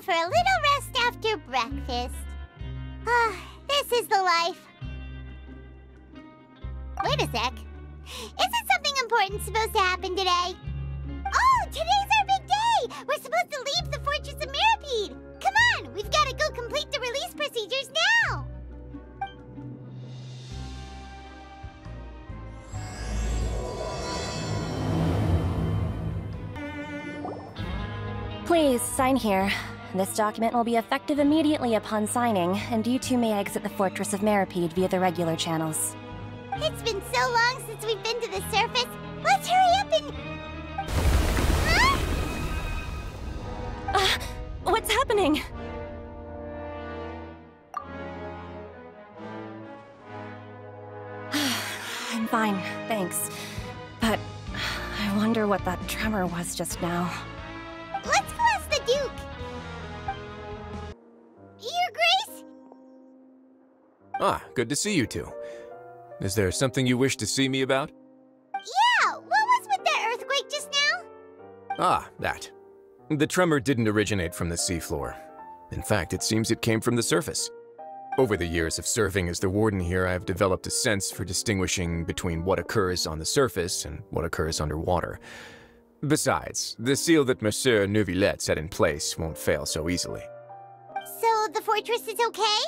now for a little rest after breakfast. Ah, this is the life. Wait a sec. Isn't something important supposed to happen today? Oh, today's our big day! We're supposed to leave the Fortress of Maripede! Come on, we've got to go complete the release procedures now! Please, sign here. This document will be effective immediately upon signing, and you two may exit the Fortress of Maripede via the regular channels. It's been so long since we've been to the surface. Let's hurry up and... Huh? What's happening? I'm fine, thanks. But I wonder what that tremor was just now. Let's go ask the Duke. Your Grace? Ah, good to see you two. Is there something you wish to see me about? Yeah, what was with that earthquake just now? Ah, that. The tremor didn't originate from the seafloor. In fact, it seems it came from the surface. Over the years of serving as the warden here, I have developed a sense for distinguishing between what occurs on the surface and what occurs underwater. Besides, the seal that Monsieur Neuvillette set in place won't fail so easily. So the fortress is okay?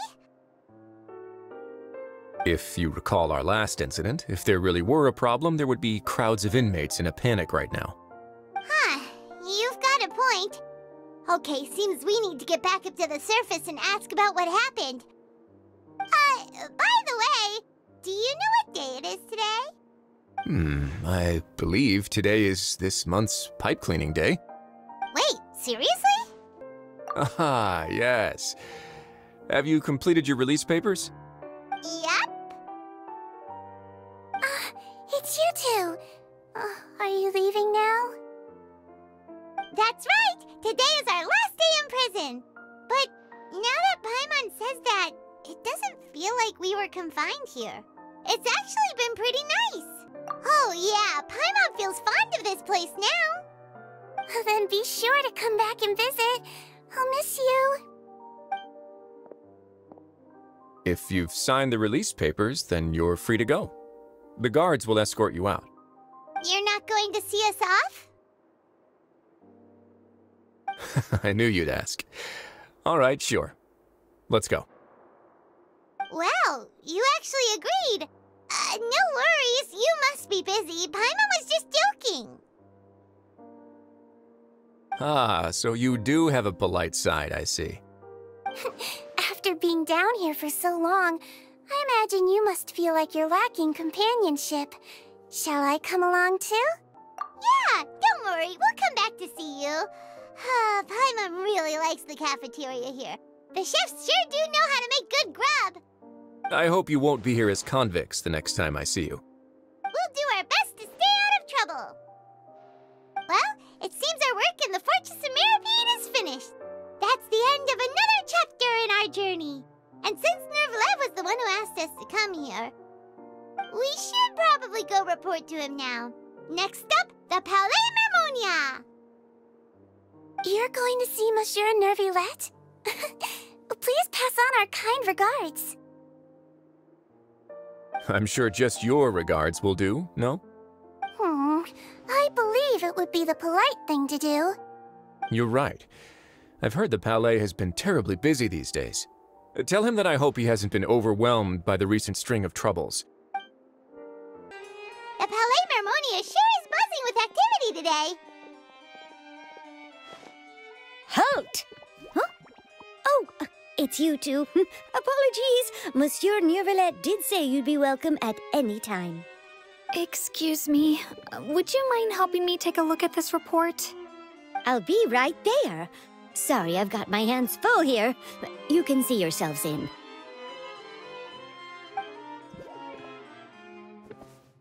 If you recall our last incident, if there really were a problem, there would be crowds of inmates in a panic right now. Huh, you've got a point. Okay, seems we need to get back up to the surface and ask about what happened. By the way, do you know what day it is today? I believe today is this month's pipe cleaning day. Wait, seriously? Ah, yes. Have you completed your release papers? Yep. It's you two. Are you leaving now? That's right! Today is our last day in prison! But now that Paimon says that, it doesn't feel like we were confined here. It's actually been pretty nice. Oh yeah, Paimon feels fond of this place now. Then be sure to come back and visit. I'll miss you. If you've signed the release papers, then you're free to go. The guards will escort you out. You're not going to see us off? I knew you'd ask. All right, sure. Let's go. Well, you actually agreed. No worries, you must be busy. Paimon was just joking. Ah, so you do have a polite side, I see. After being down here for so long, I imagine you must feel like you're lacking companionship. Shall I come along too? Yeah, don't worry, we'll come back to see you. Paimon really likes the cafeteria here. The chefs sure do know how to make good grub. I hope you won't be here as convicts the next time I see you. We'll do our best to stay out of trouble. Well, it seems our work in the Fortress of Maripede is finished. That's the end of another chapter in our journey. And since Neuvillette was the one who asked us to come here, we should probably go report to him now. Next up, the Palais Mermonia. You're going to see Monsieur Neuvillette? Please pass on our kind regards. I'm sure just your regards will do, no? I believe it would be the polite thing to do. You're right. I've heard the Palais has been terribly busy these days. Tell him that I hope he hasn't been overwhelmed by the recent string of troubles. The Palais Mermonia sure is buzzing with activity today. Halt! Huh? Oh, it's you two. Apologies. Monsieur Neuvillette did say you'd be welcome at any time. Excuse me, would you mind helping me take a look at this report? I'll be right there. Sorry, I've got my hands full here. You can see yourselves in.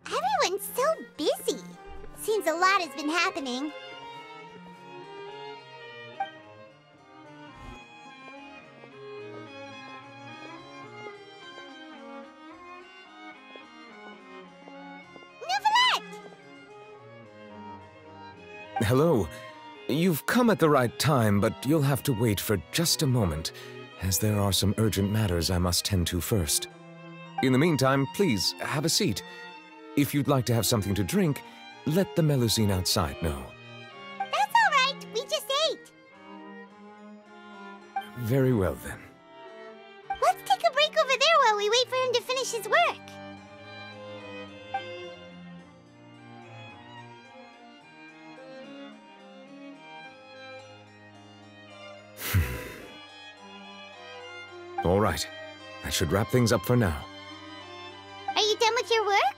Everyone's so busy. Seems a lot has been happening. Hello. You've come at the right time, but you'll have to wait for just a moment, as there are some urgent matters I must tend to first. In the meantime, please, have a seat. If you'd like to have something to drink, let the Melusine outside know. That's all right. We just ate. Very well, then. Let's take a break over there while we wait for him to finish his work. All right. That should wrap things up for now. Are you done with your work?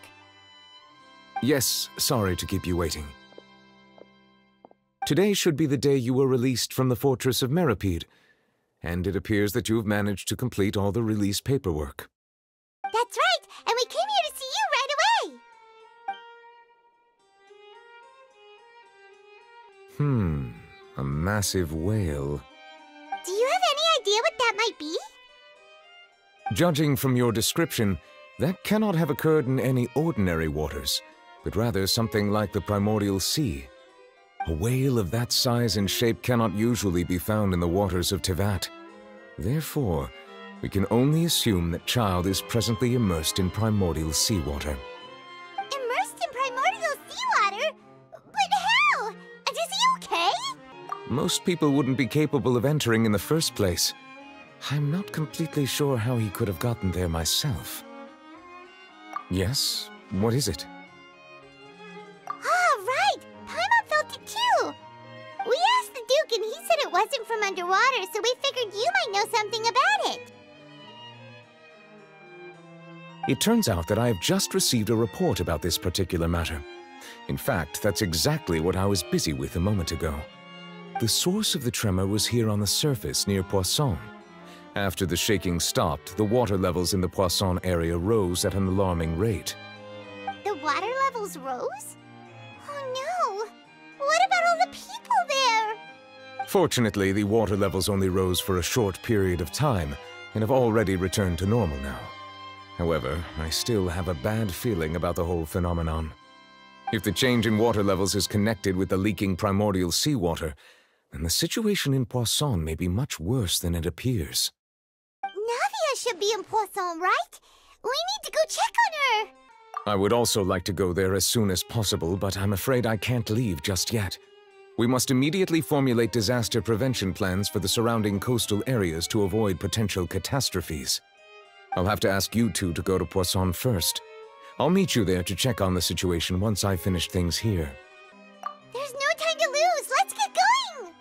Yes, sorry to keep you waiting. Today should be the day you were released from the Fortress of Meripede, and it appears that you have managed to complete all the release paperwork. That's right, and we came here to see you right away. A massive whale. Do you have any idea what that might be? Judging from your description, that cannot have occurred in any ordinary waters, but rather something like the primordial sea. A whale of that size and shape cannot usually be found in the waters of Teyvat. Therefore, we can only assume that Child is presently immersed in primordial seawater. Immersed in primordial seawater? But how? And is he okay? Most people wouldn't be capable of entering in the first place. I'm not completely sure how he could have gotten there myself. Yes? What is it? Ah, right! Paimon felt it too! We asked the Duke and he said it wasn't from underwater, so we figured you might know something about it. It turns out that I have just received a report about this particular matter. In fact, that's exactly what I was busy with a moment ago. The source of the tremor was here on the surface near Poisson. After the shaking stopped, the water levels in the Poisson area rose at an alarming rate. The water levels rose? Oh no! What about all the people there? Fortunately, the water levels only rose for a short period of time and have already returned to normal now. However, I still have a bad feeling about the whole phenomenon. If the change in water levels is connected with the leaking primordial seawater, then the situation in Poisson may be much worse than it appears. Navia should be in Poisson, right? We need to go check on her! I would also like to go there as soon as possible, but I'm afraid I can't leave just yet. We must immediately formulate disaster prevention plans for the surrounding coastal areas to avoid potential catastrophes. I'll have to ask you two to go to Poisson first. I'll meet you there to check on the situation once I've finished things here. There's no time to lose! Let's get going!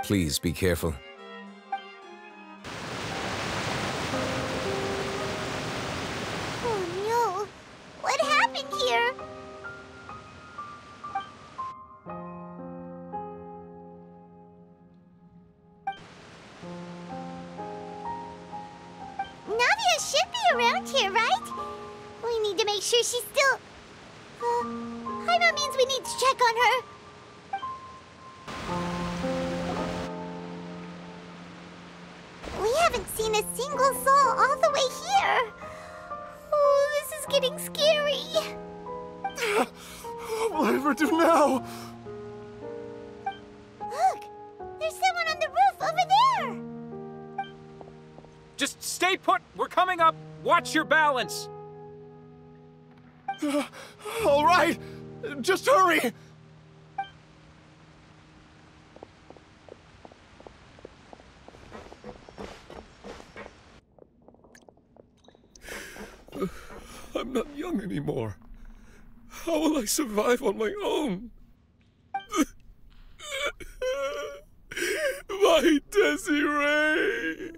Please be careful. Oh no! What happened here? Navia should be around here, right? We need to make sure she's still... Paimon means we need to check on her. We haven't seen a single soul all the way here. Oh, this is getting scary. What will I ever do now? Look, there's someone on the roof over there. Just stay put! We're coming up! Watch your balance! All right, just hurry! I'm not young anymore. How will I survive on my own? My Desiree!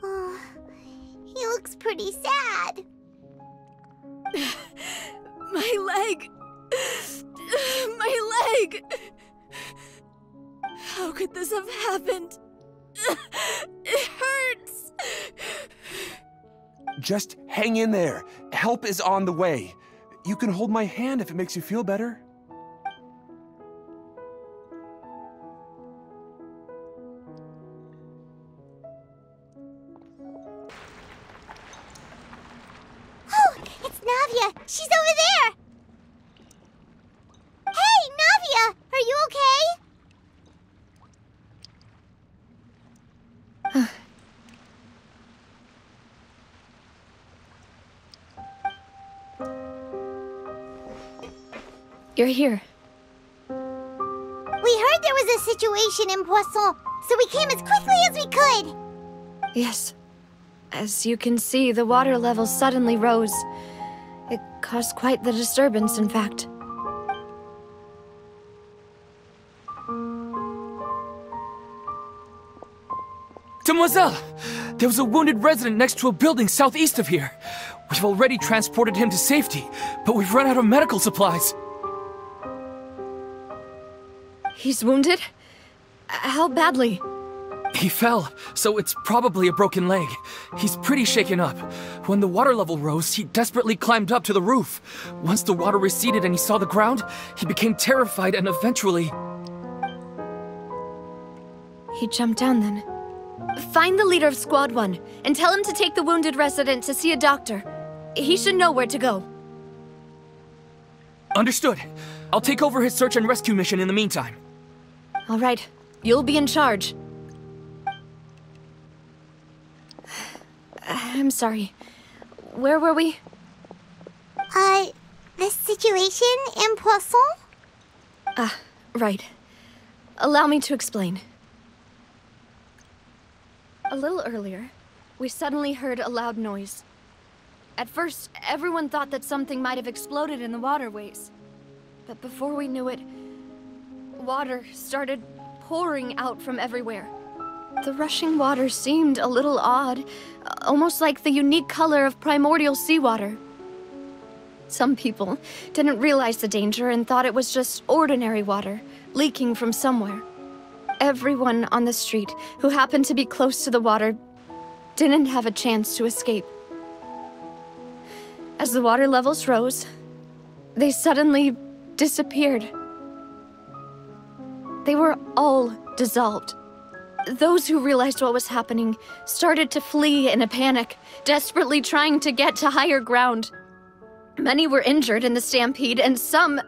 Oh, he looks pretty sad. My leg! My leg! How could this have happened? It hurts! Just hang in there. Help is on the way. You can hold my hand if it makes you feel better. Oh, it's Navia. She's over Are you okay? You're here. We heard there was a situation in Poisson, so we came as quickly as we could. Yes. As you can see, the water level suddenly rose. It caused quite the disturbance, in fact. Demoiselle! There was a wounded resident next to a building southeast of here. We've already transported him to safety, but we've run out of medical supplies. He's wounded? How badly? He fell, so it's probably a broken leg. He's pretty shaken up. When the water level rose, he desperately climbed up to the roof. Once the water receded and he saw the ground, he became terrified and eventually... He jumped down then. Find the leader of Squad 1 and tell him to take the wounded resident to see a doctor. He should know where to go. Understood. I'll take over his search and rescue mission in the meantime. All right. You'll be in charge. I'm sorry. Where were we? The situation in Poisson? Right. Allow me to explain. A little earlier, we suddenly heard a loud noise. At first, everyone thought that something might have exploded in the waterways. But before we knew it, water started pouring out from everywhere. The rushing water seemed a little odd, almost like the unique color of primordial seawater. Some people didn't realize the danger and thought it was just ordinary water, leaking from somewhere. Everyone on the street who happened to be close to the water didn't have a chance to escape. As the water levels rose, they suddenly disappeared. They were all dissolved. Those who realized what was happening started to flee in a panic, desperately trying to get to higher ground. Many were injured in the stampede, and some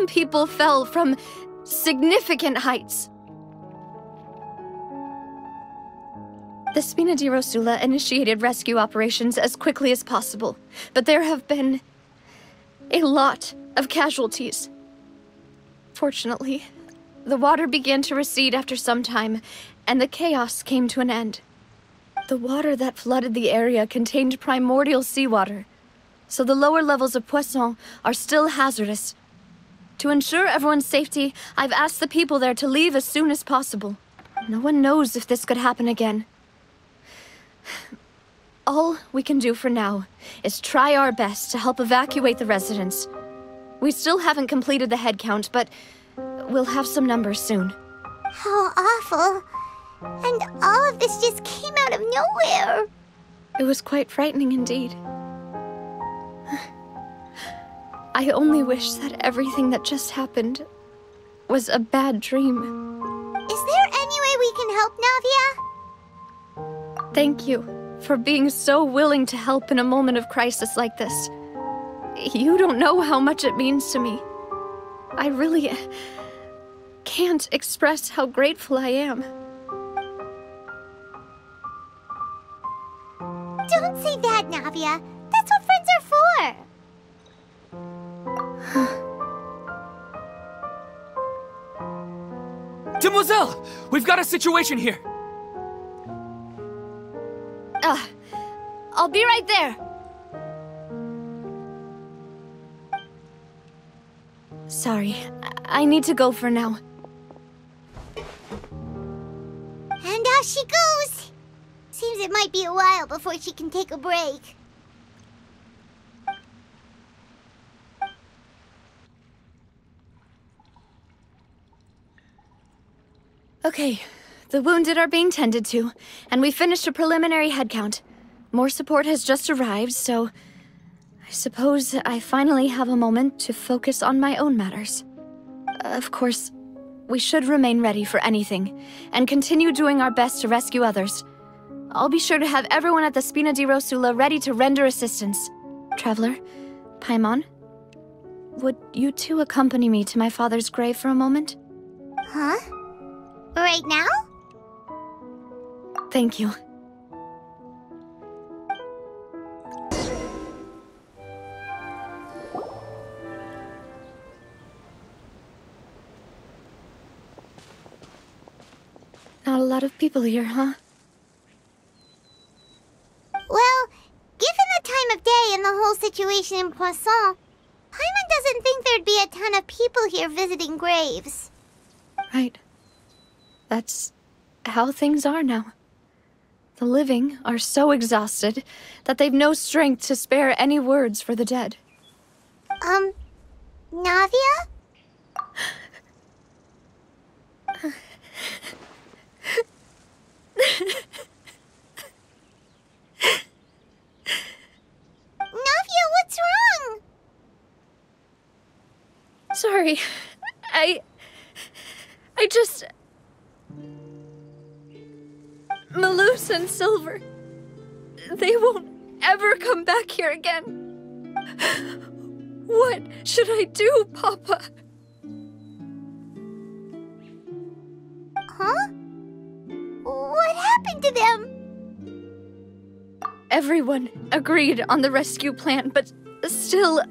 people fell from significant heights. The Spina di Rosula initiated rescue operations as quickly as possible, but there have been a lot of casualties. Fortunately, the water began to recede after some time, and the chaos came to an end. The water that flooded the area contained primordial seawater, so the lower levels of Poisson are still hazardous. To ensure everyone's safety, I've asked the people there to leave as soon as possible. No one knows if this could happen again. All we can do for now is try our best to help evacuate the residents. We still haven't completed the head count, but we'll have some numbers soon. How awful. And all of this just came out of nowhere. It was quite frightening indeed. I only wish that everything that just happened was a bad dream. Is there any way we can help, Navia? Thank you for being so willing to help in a moment of crisis like this. You don't know how much it means to me. I really can't express how grateful I am. Don't say that, Navia. That's what friends are for. Demoiselle! We've got a situation here! I'll be right there. Sorry, I need to go for now. And off she goes. Seems it might be a while before she can take a break. Okay, the wounded are being tended to, and we finished a preliminary head count. More support has just arrived, so I suppose I finally have a moment to focus on my own matters. Of course, we should remain ready for anything, and continue doing our best to rescue others. I'll be sure to have everyone at the Spina di Rosula ready to render assistance. Traveler, Paimon, would you two accompany me to my father's grave for a moment? Huh? Right now? Thank you. Not a lot of people here, huh? Well, given the time of day and the whole situation in Poisson, Paimon doesn't think there'd be a ton of people here visiting graves. Right. That's how things are now. The living are so exhausted that they've no strength to spare any words for the dead. Navia? Navia, what's wrong? Sorry. I just... Malus and Silver... They won't ever come back here again. What should I do, Papa? Huh? What happened to them? Everyone agreed on the rescue plan, but still...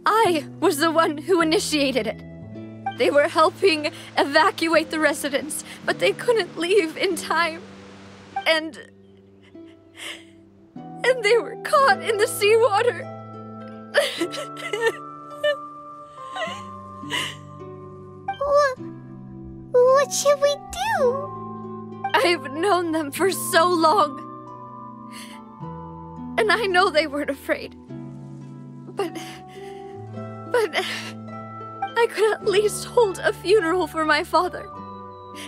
I was the one who initiated it. They were helping evacuate the residents, but they couldn't leave in time. And they were caught in the seawater. What should we do? I've known them for so long. And I know they weren't afraid. But I could at least hold a funeral for my father.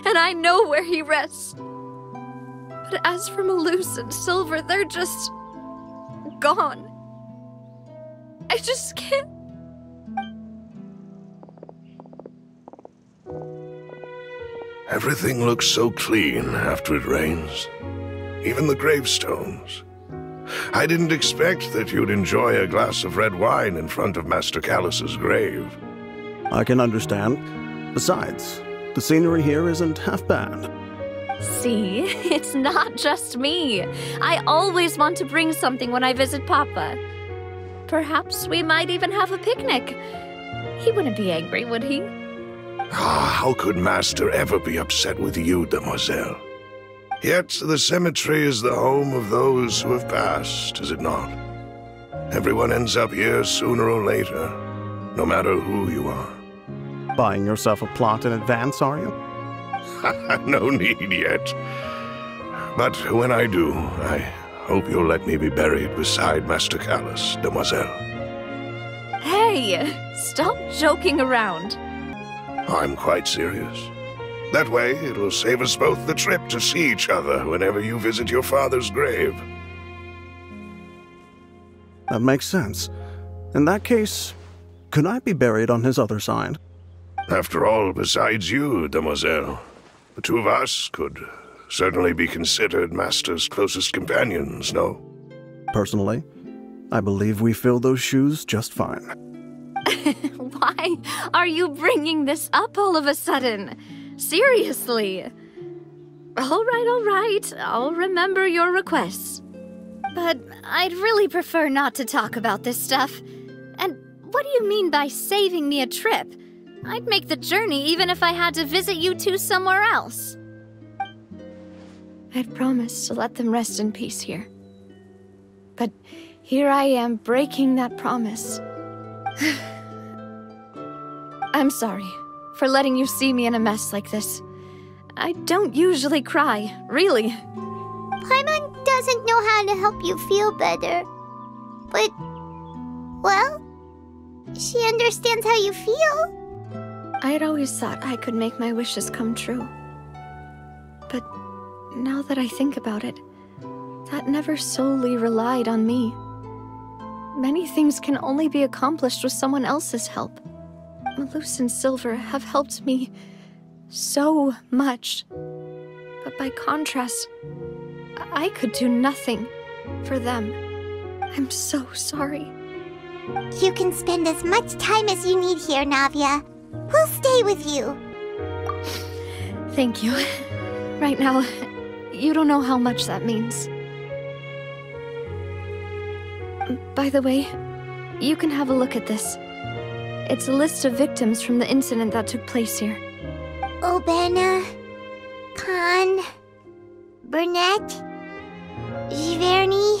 And I know where he rests. But as for Malus and Silver, they're just... gone. I just can't... Everything looks so clean after it rains. Even the gravestones. I didn't expect that you'd enjoy a glass of red wine in front of Master Callus's grave. I can understand. Besides, the scenery here isn't half bad. See, it's not just me. I always want to bring something when I visit Papa. Perhaps we might even have a picnic. He wouldn't be angry, would he? How could Master ever be upset with you, Demoiselle? Yet the cemetery is the home of those who have passed, is it not? Everyone ends up here sooner or later, no matter who you are. Buying yourself a plot in advance, are you? No need yet. But when I do, I hope you'll let me be buried beside Master Callus, Demoiselle. Hey, stop joking around. I'm quite serious. That way, it'll save us both the trip to see each other whenever you visit your father's grave. That makes sense. In that case, could I be buried on his other side? After all, besides you, Demoiselle, the two of us could certainly be considered Master's closest companions, no? Personally, I believe we fill those shoes just fine. Why are you bringing this up all of a sudden? Seriously. All right. I'll remember your requests. But I'd really prefer not to talk about this stuff. And what do you mean by saving me a trip? I'd make the journey even if I had to visit you two somewhere else. I'd promised to let them rest in peace here. But here I am breaking that promise. I'm sorry for letting you see me in a mess like this. I don't usually cry, really. Paimon doesn't know how to help you feel better. But, well, she understands how you feel. I had always thought I could make my wishes come true. But now that I think about it, that never solely relied on me. Many things can only be accomplished with someone else's help. Malus and Silver have helped me so much. But by contrast, I could do nothing for them. I'm so sorry. You can spend as much time as you need here, Navia. We'll stay with you. Thank you. Right now, you don't know how much that means. By the way, you can have a look at this. It's a list of victims from the incident that took place here. Obena, Khan, Burnett, Giverny,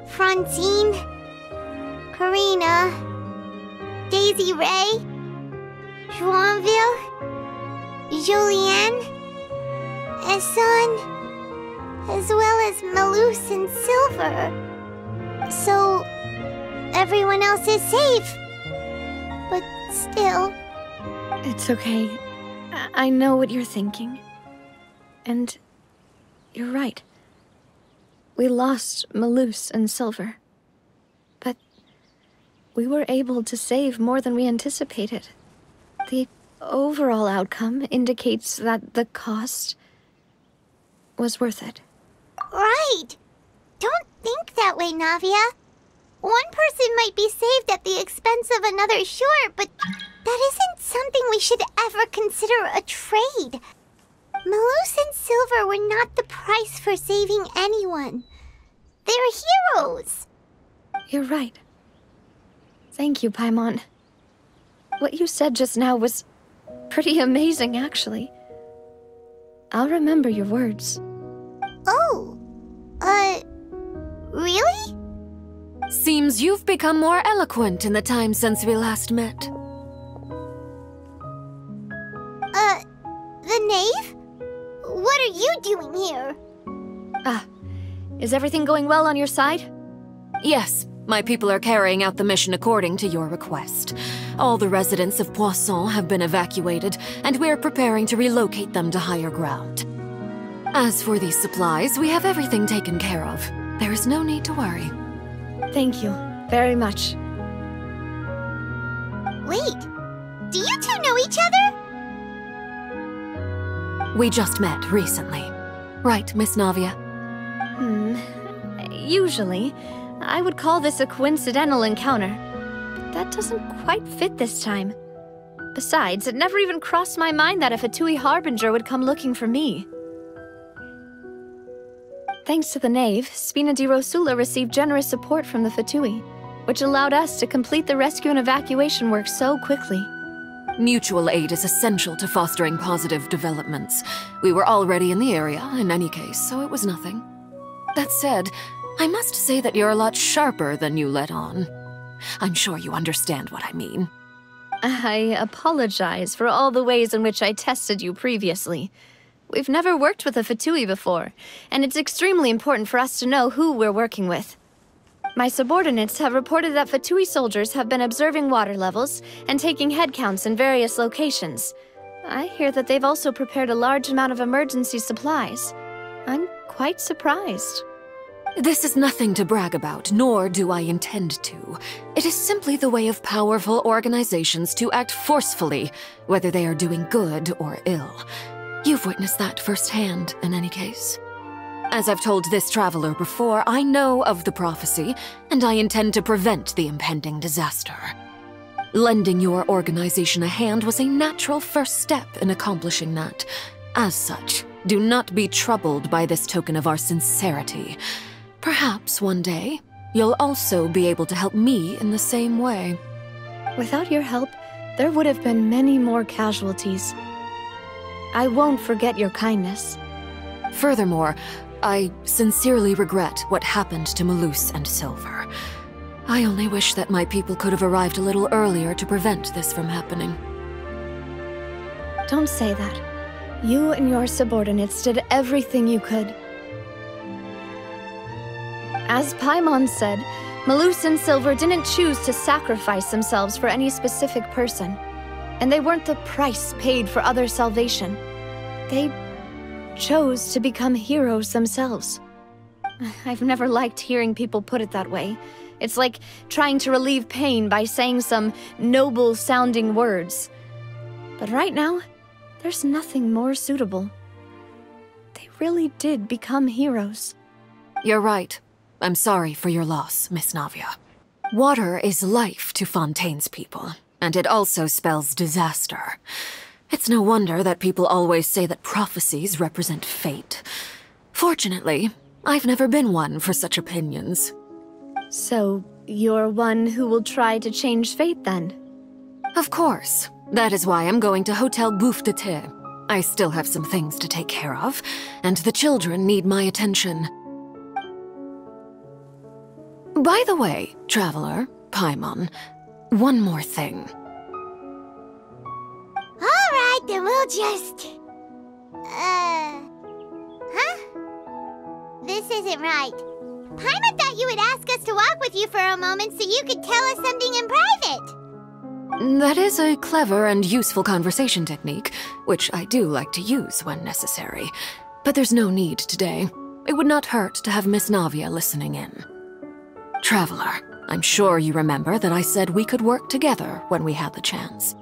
Francine, Karina, Daisy Ray, Joinville, Julianne, Esson, as well as Malus and Silver. So, everyone else is safe. But still... It's okay. I know what you're thinking. And you're right. We lost Malus and Silver. But we were able to save more than we anticipated. The overall outcome indicates that the cost was worth it. Right! Don't think that way, Navia. One person might be saved at the expense of another, sure, but that isn't something we should ever consider a trade. Malus and Silver were not the price for saving anyone. They're heroes. You're right. Thank you, Paimon. What you said just now was pretty amazing, actually. I'll remember your words. Oh, really? Seems you've become more eloquent in the time since we last met. The knave? What are you doing here? Is everything going well on your side? Yes, my people are carrying out the mission according to your request. All the residents of Poisson have been evacuated, and we're preparing to relocate them to higher ground. As for these supplies, we have everything taken care of. There is no need to worry. Thank you very much. Wait, do you two know each other? We just met recently. Right, Miss Navia? Usually, I would call this a coincidental encounter. But that doesn't quite fit this time. Besides, it never even crossed my mind that a Fatui Harbinger would come looking for me. Thanks to the Knave, Spina di Rosula received generous support from the Fatui, which allowed us to complete the rescue and evacuation work so quickly. Mutual aid is essential to fostering positive developments. We were already in the area, in any case, so it was nothing. That said, I must say that you're a lot sharper than you let on. I'm sure you understand what I mean. I apologize for all the ways in which I tested you previously. We've never worked with a Fatui before, and it's extremely important for us to know who we're working with. My subordinates have reported that Fatui soldiers have been observing water levels and taking head counts in various locations. I hear that they've also prepared a large amount of emergency supplies. I'm quite surprised. This is nothing to brag about, nor do I intend to. It is simply the way of powerful organizations to act forcefully, whether they are doing good or ill. You've witnessed that firsthand, in any case. As I've told this traveler before, I know of the prophecy, and I intend to prevent the impending disaster. Lending your organization a hand was a natural first step in accomplishing that. As such, do not be troubled by this token of our sincerity. Perhaps one day, you'll also be able to help me in the same way. Without your help, there would have been many more casualties. I won't forget your kindness. Furthermore, I sincerely regret what happened to Malus and Silver. I only wish that my people could have arrived a little earlier to prevent this from happening. Don't say that. You and your subordinates did everything you could. As Paimon said, Malus and Silver didn't choose to sacrifice themselves for any specific person. And they weren't the price paid for others' salvation. They chose to become heroes themselves. I've never liked hearing people put it that way. It's like trying to relieve pain by saying some noble-sounding words. But right now, there's nothing more suitable. They really did become heroes. You're right. I'm sorry for your loss, Miss Navia. Water is life to Fontaine's people, and it also spells disaster. It's no wonder that people always say that prophecies represent fate. Fortunately, I've never been one for such opinions. So, you're one who will try to change fate, then? Of course. That is why I'm going to Hotel Bouffe de Thé. I still have some things to take care of, and the children need my attention. By the way, Traveler, Paimon, one more thing. Alright, then we'll just... Huh? This isn't right. Paimon thought you would ask us to walk with you for a moment so you could tell us something in private. That is a clever and useful conversation technique, which I do like to use when necessary. But there's no need today. It would not hurt to have Miss Navia listening in. Traveler, I'm sure you remember that I said we could work together when we had the chance.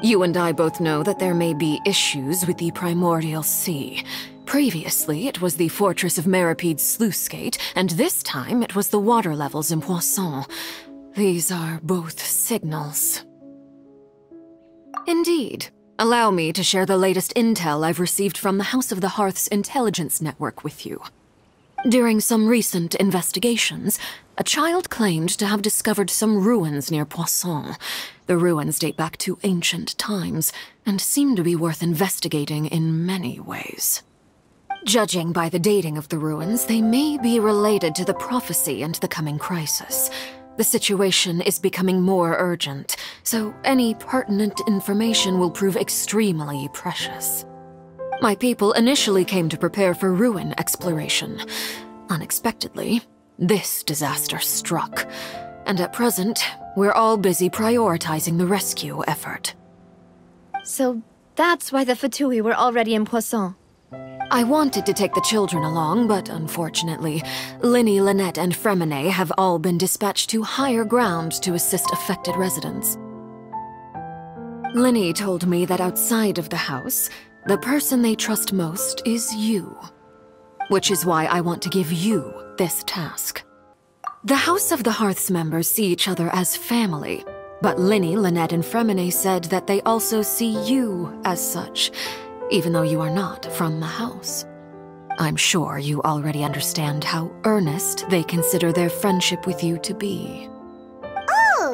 You and I both know that there may be issues with the Primordial Sea. Previously, it was the fortress of Maripede's sluice gate, and this time it was the water levels in Poisson. These are both signals. Indeed. Allow me to share the latest intel I've received from the House of the Hearth's intelligence network with you. During some recent investigations, a child claimed to have discovered some ruins near Poisson. The ruins date back to ancient times, and seem to be worth investigating in many ways. Judging by the dating of the ruins, they may be related to the prophecy and the coming crisis. The situation is becoming more urgent, so any pertinent information will prove extremely precious. My people initially came to prepare for ruin exploration. Unexpectedly, this disaster struck, and at present, we're all busy prioritizing the rescue effort. So that's why the Fatui were already in Poisson. I wanted to take the children along, but unfortunately, Linny, Lynette, and Fremine have all been dispatched to higher ground to assist affected residents. Linny told me that outside of the house, the person they trust most is you. Which is why I want to give you this task. The House of the Hearth's members see each other as family, but Linny, Lynette, and Fremine said that they also see you as such, even though you are not from the house. I'm sure you already understand how earnest they consider their friendship with you to be. Oh,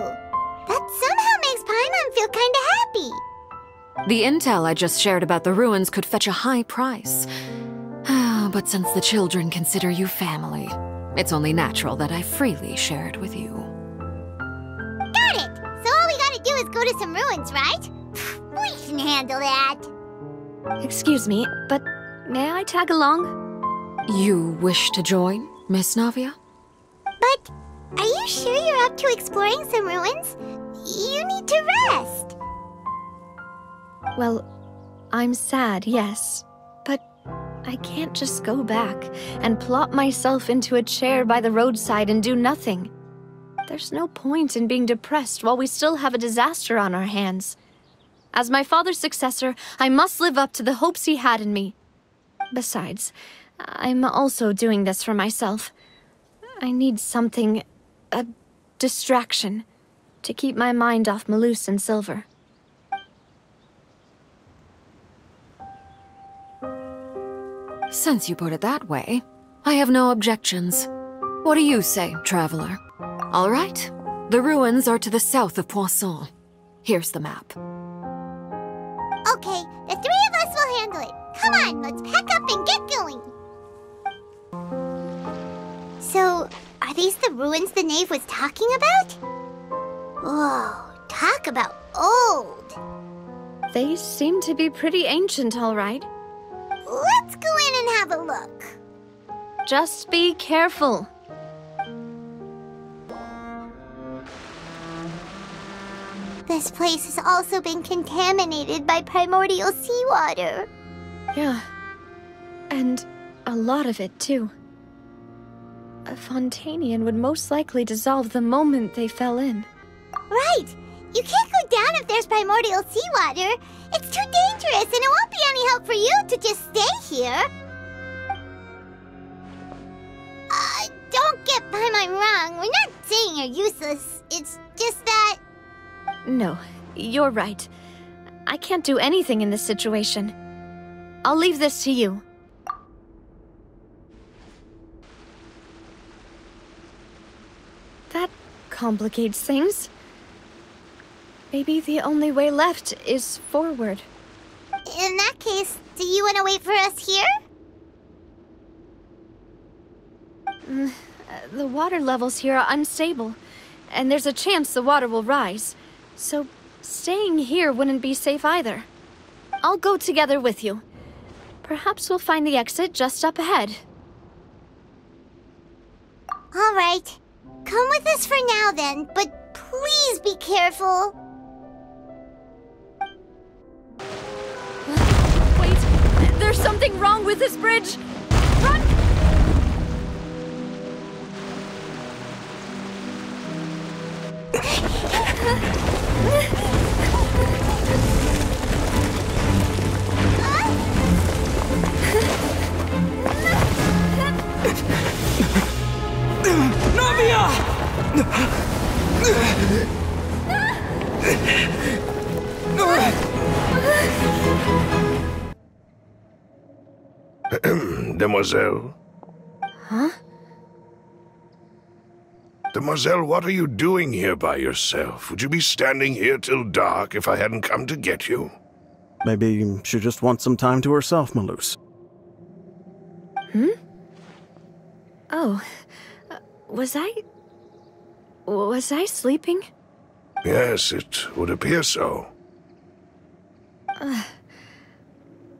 that somehow makes Paimon feel kinda happy. The intel I just shared about the ruins could fetch a high price. But since the children consider you family, it's only natural that I freely share it with you. Got it! So all we gotta do is go to some ruins, right? We can handle that. Excuse me, but may I tag along? You wish to join, Miss Navia? But are you sure you're up to exploring some ruins? You need to rest. Well, I'm sad, yes. But I can't just go back and plop myself into a chair by the roadside and do nothing. There's no point in being depressed while we still have a disaster on our hands. As my father's successor, I must live up to the hopes he had in me. Besides, I'm also doing this for myself. I need something, a distraction, to keep my mind off Malus and Silver. Since you put it that way, I have no objections. What do you say, Traveler? All right, the ruins are to the south of Poisson. Here's the map. Okay, the three of us will handle it. Come on, let's pack up and get going. So, are these the ruins the knave was talking about? Whoa, talk about old. They seem to be pretty ancient, all right. Let's go in and have a look. Just be careful. This place has also been contaminated by primordial seawater. Yeah. And a lot of it, too. A Fontainian would most likely dissolve the moment they fell in. Right! You can't go down if there's primordial seawater. It's too dangerous, and it won't be any help for you to just stay here. Don't get Paimon wrong. We're not saying you're useless. It's just that... No, you're right. I can't do anything in this situation. I'll leave this to you. That complicates things. Maybe the only way left is forward. In that case, do you want to wait for us here? The water levels here are unstable, and there's a chance the water will rise. So, staying here wouldn't be safe either. I'll go together with you. Perhaps we'll find the exit just up ahead. All right. Come with us for now then, but please be careful. Wait, there's something wrong with this bridge! Run! Demoiselle? Huh? Demoiselle, what are you doing here by yourself? Would you be standing here till dark if I hadn't come to get you? Maybe she just wants some time to herself, Maloose. Hmm? Oh, was I sleeping? Yes, it would appear so.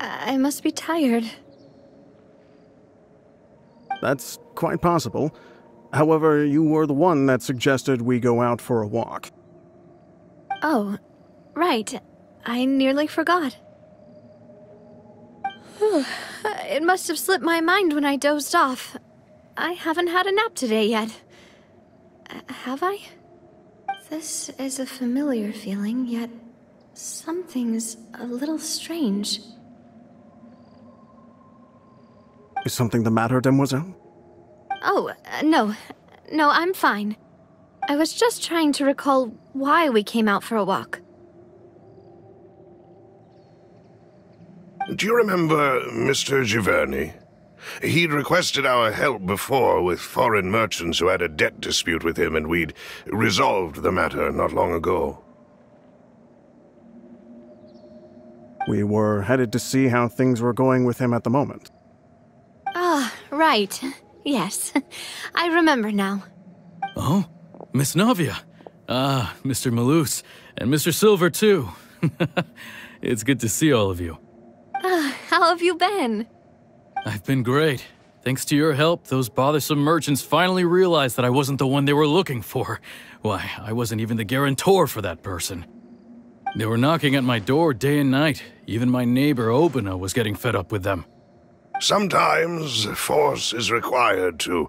I must be tired. That's quite possible. However, you were the one that suggested we go out for a walk. Oh, right. I nearly forgot. It must have slipped my mind when I dozed off. I haven't had a nap today yet. Have I? This is a familiar feeling, yet something's a little strange. Is something the matter, Demoiselle? Oh, no. No, I'm fine. I was just trying to recall why we came out for a walk. Do you remember Mr. Giverny? He'd requested our help before with foreign merchants who had a debt dispute with him, and we'd resolved the matter not long ago. We were headed to see how things were going with him at the moment. Ah, right. Yes. I remember now. Oh? Miss Navia. Ah, Mr. Maloose. And Mr. Silver, too. It's good to see all of you. How have you been? I've been great. Thanks to your help, those bothersome merchants finally realized that I wasn't the one they were looking for. Why, I wasn't even the guarantor for that person. They were knocking at my door day and night. Even my neighbor, Obina, was getting fed up with them. Sometimes force is required to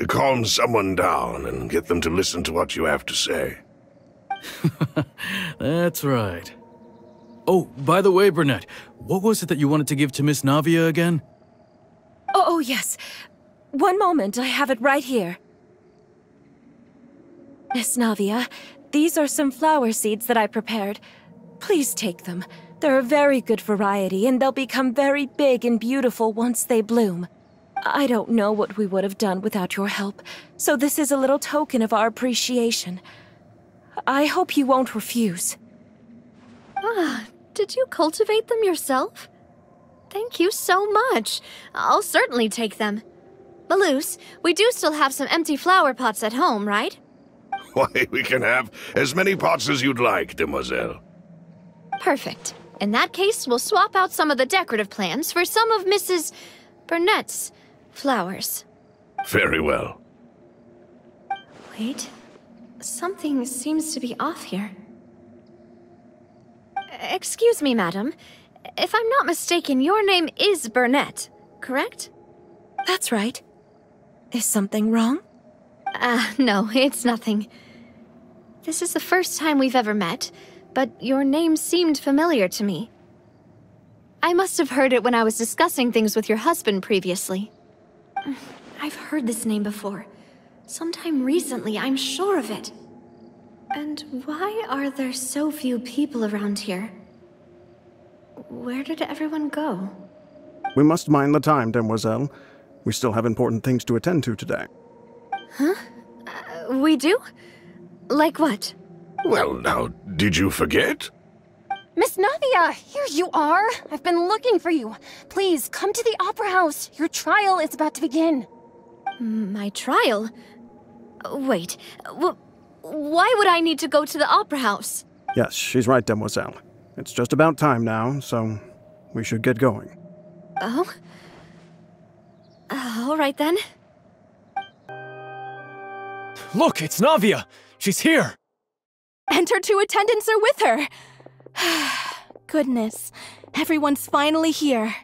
calm someone down and get them to listen to what you have to say. That's right. Oh, by the way, Burnett, what was it that you wanted to give to Miss Navia again? Oh, yes. One moment, I have it right here. Miss Navia, these are some flower seeds that I prepared. Please take them. They're a very good variety, and they'll become very big and beautiful once they bloom. I don't know what we would have done without your help, so this is a little token of our appreciation. I hope you won't refuse. Ah, did you cultivate them yourself? Thank you so much. I'll certainly take them. Maloose, we do still have some empty flower pots at home, right? Why, we can have as many pots as you'd like, demoiselle. Perfect. In that case, we'll swap out some of the decorative plants for some of Mrs. Burnett's flowers. Very well. Wait. Something seems to be off here. Excuse me, madam. If I'm not mistaken, your name is Burnett, correct? That's right. Is something wrong? No, it's nothing. This is the first time we've ever met, but your name seemed familiar to me. I must have heard it when I was discussing things with your husband previously. I've heard this name before. Sometime recently, I'm sure of it. And why are there so few people around here? Where did everyone go? We must mind the time, demoiselle. We still have important things to attend to today. Huh? We do? Like what? Well, now, did you forget? Miss Navia, here you are. I've been looking for you. Please, come to the Opera House. Your trial is about to begin. My trial? Wait, why would I need to go to the Opera House? Yes, she's right, demoiselle. It's just about time now, so we should get going. Oh? All right then. Look, it's Navia! She's here! And her 2 attendants are with her. Goodness, everyone's finally here.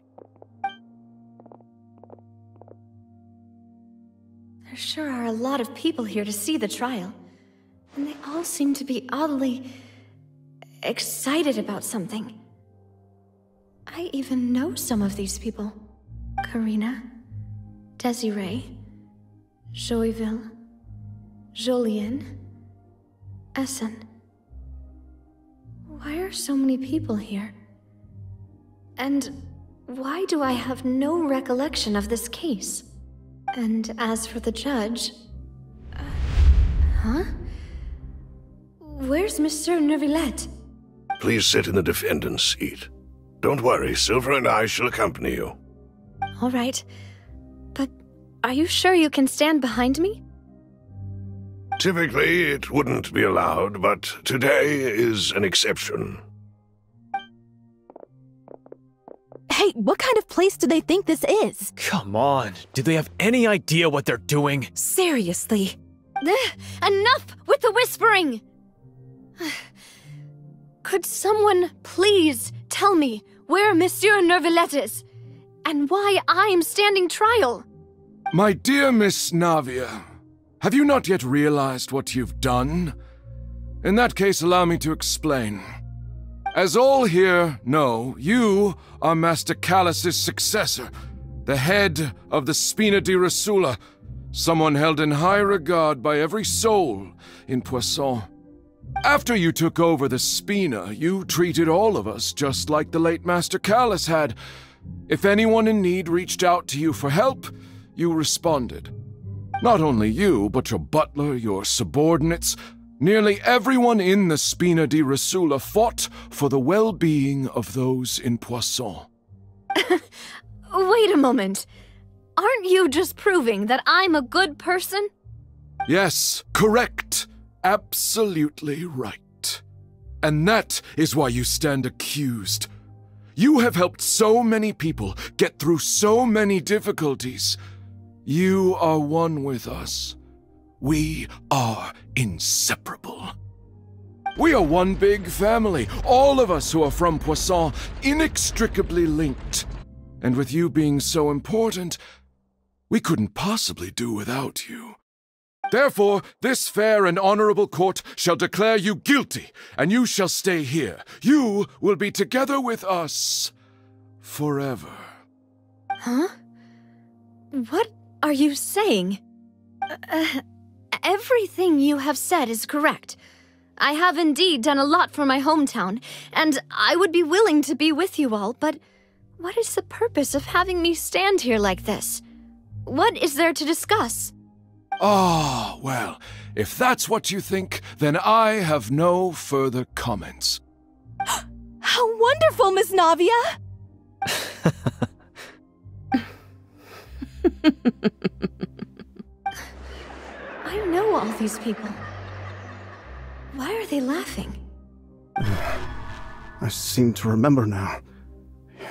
There sure are a lot of people here to see the trial. And they all seem to be oddly excited about something. I even know some of these people. Karina, Desiree, Joyville, Jolien, Essen. Why are so many people here? And why do I have no recollection of this case? And as for the judge... huh? Where's Monsieur Neuvillette? Please sit in the defendant's seat. Don't worry, Silver and I shall accompany you. All right. But are you sure you can stand behind me? Typically, it wouldn't be allowed, but today is an exception. Hey, what kind of place do they think this is? Come on, do they have any idea what they're doing? Seriously. Enough with the whispering! Could someone please tell me where Monsieur Neuvillette is? And why I'm standing trial? My dear Miss Navia, have you not yet realized what you've done? In that case, allow me to explain. As all here know, you are Master Callus's successor, the head of the Spina di Rosula, someone held in high regard by every soul in Poisson. After you took over the Spina, you treated all of us just like the late Master Callus had. If anyone in need reached out to you for help, you responded. Not only you, but your butler, your subordinates, nearly everyone in the Spina di Rosula fought for the well-being of those in Poisson. Wait a moment. Aren't you just proving that I'm a good person? Yes, correct. Absolutely right. And that is why you stand accused. You have helped so many people get through so many difficulties. You are one with us. We are inseparable. We are one big family, all of us who are from Poisson, inextricably linked. And with you being so important, we couldn't possibly do without you. Therefore, this fair and honorable court shall declare you guilty, and you shall stay here. You will be together with us forever. Huh? What are you saying? Everything you have said is correct. I have indeed done a lot for my hometown, and I would be willing to be with you all, but what is the purpose of having me stand here like this? What is there to discuss? Ah, well, if that's what you think, then I have no further comments. How wonderful, Miss Navia! I know all these people. Why are they laughing? I seem to remember now.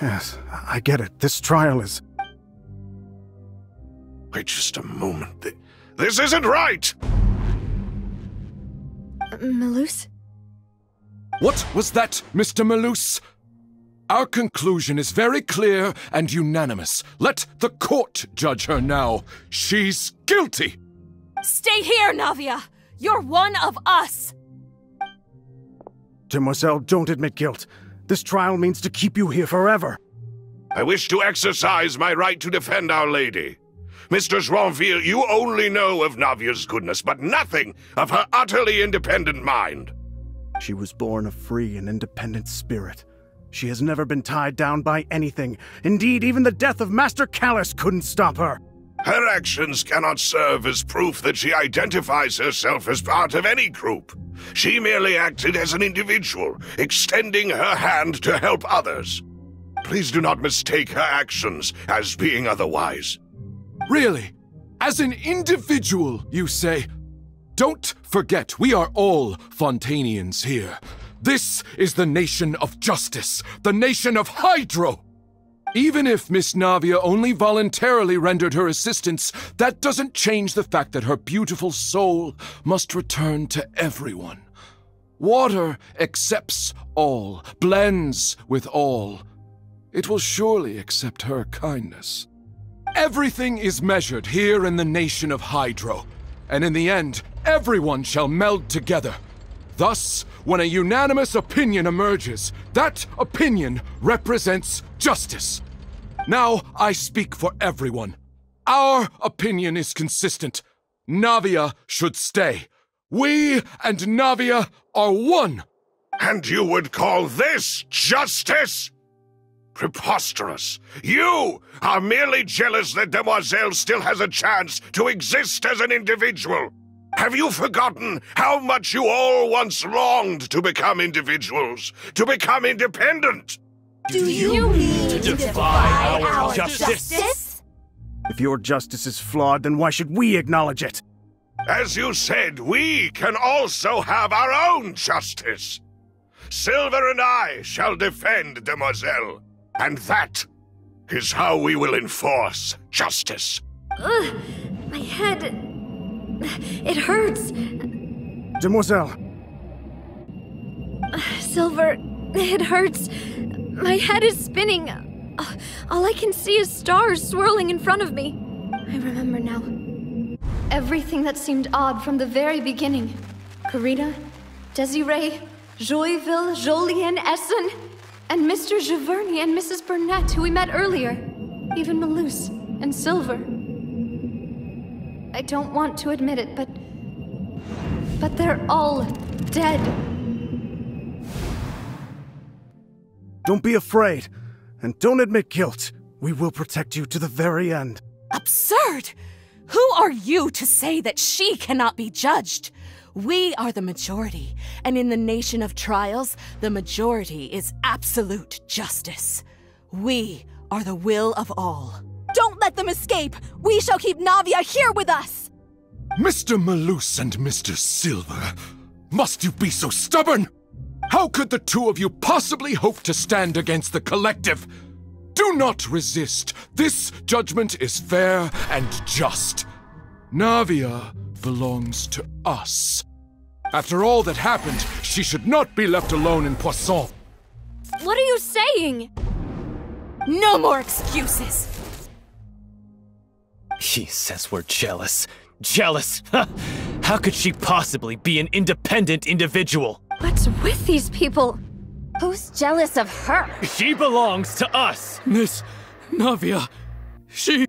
Yes, I get it. This trial is... Wait just a moment. This isn't right! Malus? What was that, Mr. Malus? Our conclusion is very clear and unanimous. Let the court judge her now. She's guilty! Stay here, Navia! You're one of us! Demoiselle, don't admit guilt. This trial means to keep you here forever. I wish to exercise my right to defend Our Lady. Mistress Ronville, you only know of Navia's goodness, but nothing of her utterly independent mind. She was born a free and independent spirit. She has never been tied down by anything. Indeed, even the death of Master Callus couldn't stop her. Her actions cannot serve as proof that she identifies herself as part of any group. She merely acted as an individual, extending her hand to help others. Please do not mistake her actions as being otherwise. Really? As an individual, you say? Don't forget, we are all Fontainians here. This is the nation of justice, the nation of Hydro! Even if Miss Navia only voluntarily rendered her assistance, that doesn't change the fact that her beautiful soul must return to everyone. Water accepts all, blends with all. It will surely accept her kindness. Everything is measured here in the nation of Hydro, and in the end, everyone shall meld together. Thus, when a unanimous opinion emerges, that opinion represents justice. Now I speak for everyone. Our opinion is consistent. Navia should stay. We and Navia are one. And you would call this justice? Preposterous. You are merely jealous that Demoiselle still has a chance to exist as an individual. Have you forgotten how much you all once longed to become individuals, to become independent? Do you mean to defy our justice? If your justice is flawed, then why should we acknowledge it? As you said, we can also have our own justice. Silver and I shall defend Demoiselle, and that is how we will enforce justice. Ugh, my head... It hurts. Demoiselle. Silver, it hurts. My head is spinning. All I can see is stars swirling in front of me. I remember now. Everything that seemed odd from the very beginning. Karina, Desiree, Joyville, Jolien, Essen, and Mr. Giverny and Mrs. Burnett, who we met earlier. Even Malus and Silver. I don't want to admit it, but they're all dead. Don't be afraid, and don't admit guilt. We will protect you to the very end. Absurd! Who are you to say that she cannot be judged? We are the majority, and in the nation of trials, the majority is absolute justice. We are the will of all. Don't let them escape! We shall keep Navia here with us! Mr. Malus and Mr. Silver, must you be so stubborn? How could the two of you possibly hope to stand against the collective? Do not resist. This judgment is fair and just. Navia belongs to us. After all that happened, she should not be left alone in Poisson. What are you saying? No more excuses! She says we're jealous. Jealous? How could she possibly be an independent individual? What's with these people? Who's jealous of her? She belongs to us! Miss Navia, she...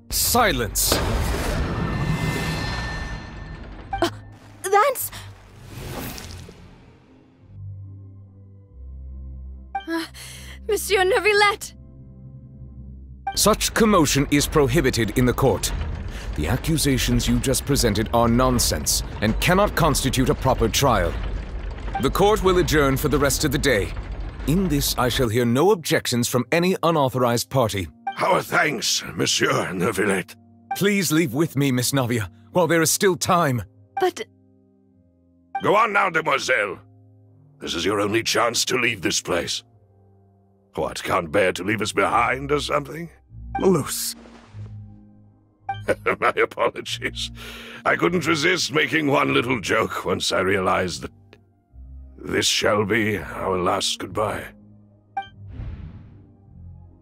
Silence! That's... Monsieur Neuvillette! Such commotion is prohibited in the court. The accusations you just presented are nonsense and cannot constitute a proper trial. The court will adjourn for the rest of the day. In this, I shall hear no objections from any unauthorized party. Our thanks, Monsieur Neuvillette. Please leave with me, Miss Navia, while there is still time. But... Go on now, Demoiselle. This is your only chance to leave this place. What, can't bear to leave us behind or something? Malus. My apologies. I couldn't resist making one little joke once I realized that this shall be our last goodbye.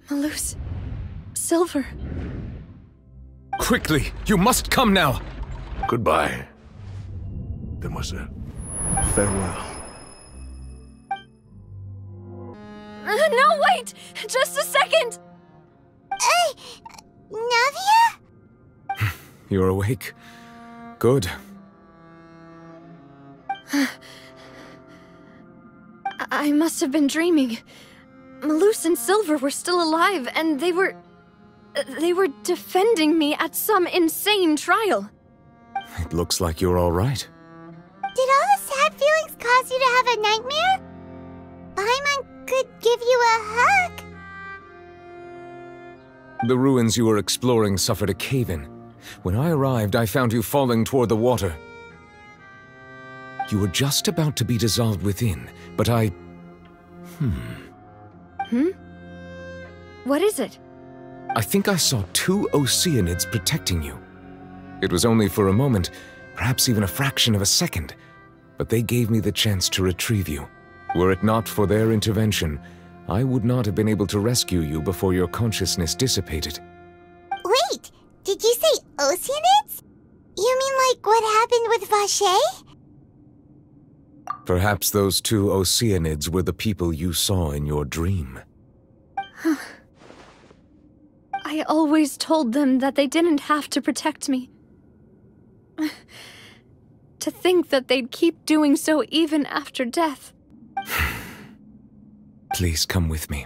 Malus. Silver. Quickly, you must come now. Goodbye, Demoiselle. Farewell. No, wait! Just a second! Navia? You're awake. Good. I must have been dreaming. Malus and Silver were still alive, and they were defending me at some insane trial. It looks like you're all right. Did all the sad feelings cause you to have a nightmare? Paimon could give you a hug. The ruins you were exploring suffered a cave-in. When I arrived, I found you falling toward the water. You were just about to be dissolved within, but I... What is it? I think I saw 2 Oceanids protecting you. It was only for a moment, perhaps even a fraction of a second, but they gave me the chance to retrieve you. Were it not for their intervention, I would not have been able to rescue you before your consciousness dissipated. Wait, did you say Oceanids? You mean like what happened with Vache? Perhaps those 2 Oceanids were the people you saw in your dream. I always told them that they didn't have to protect me. To think that they'd keep doing so even after death. Please come with me.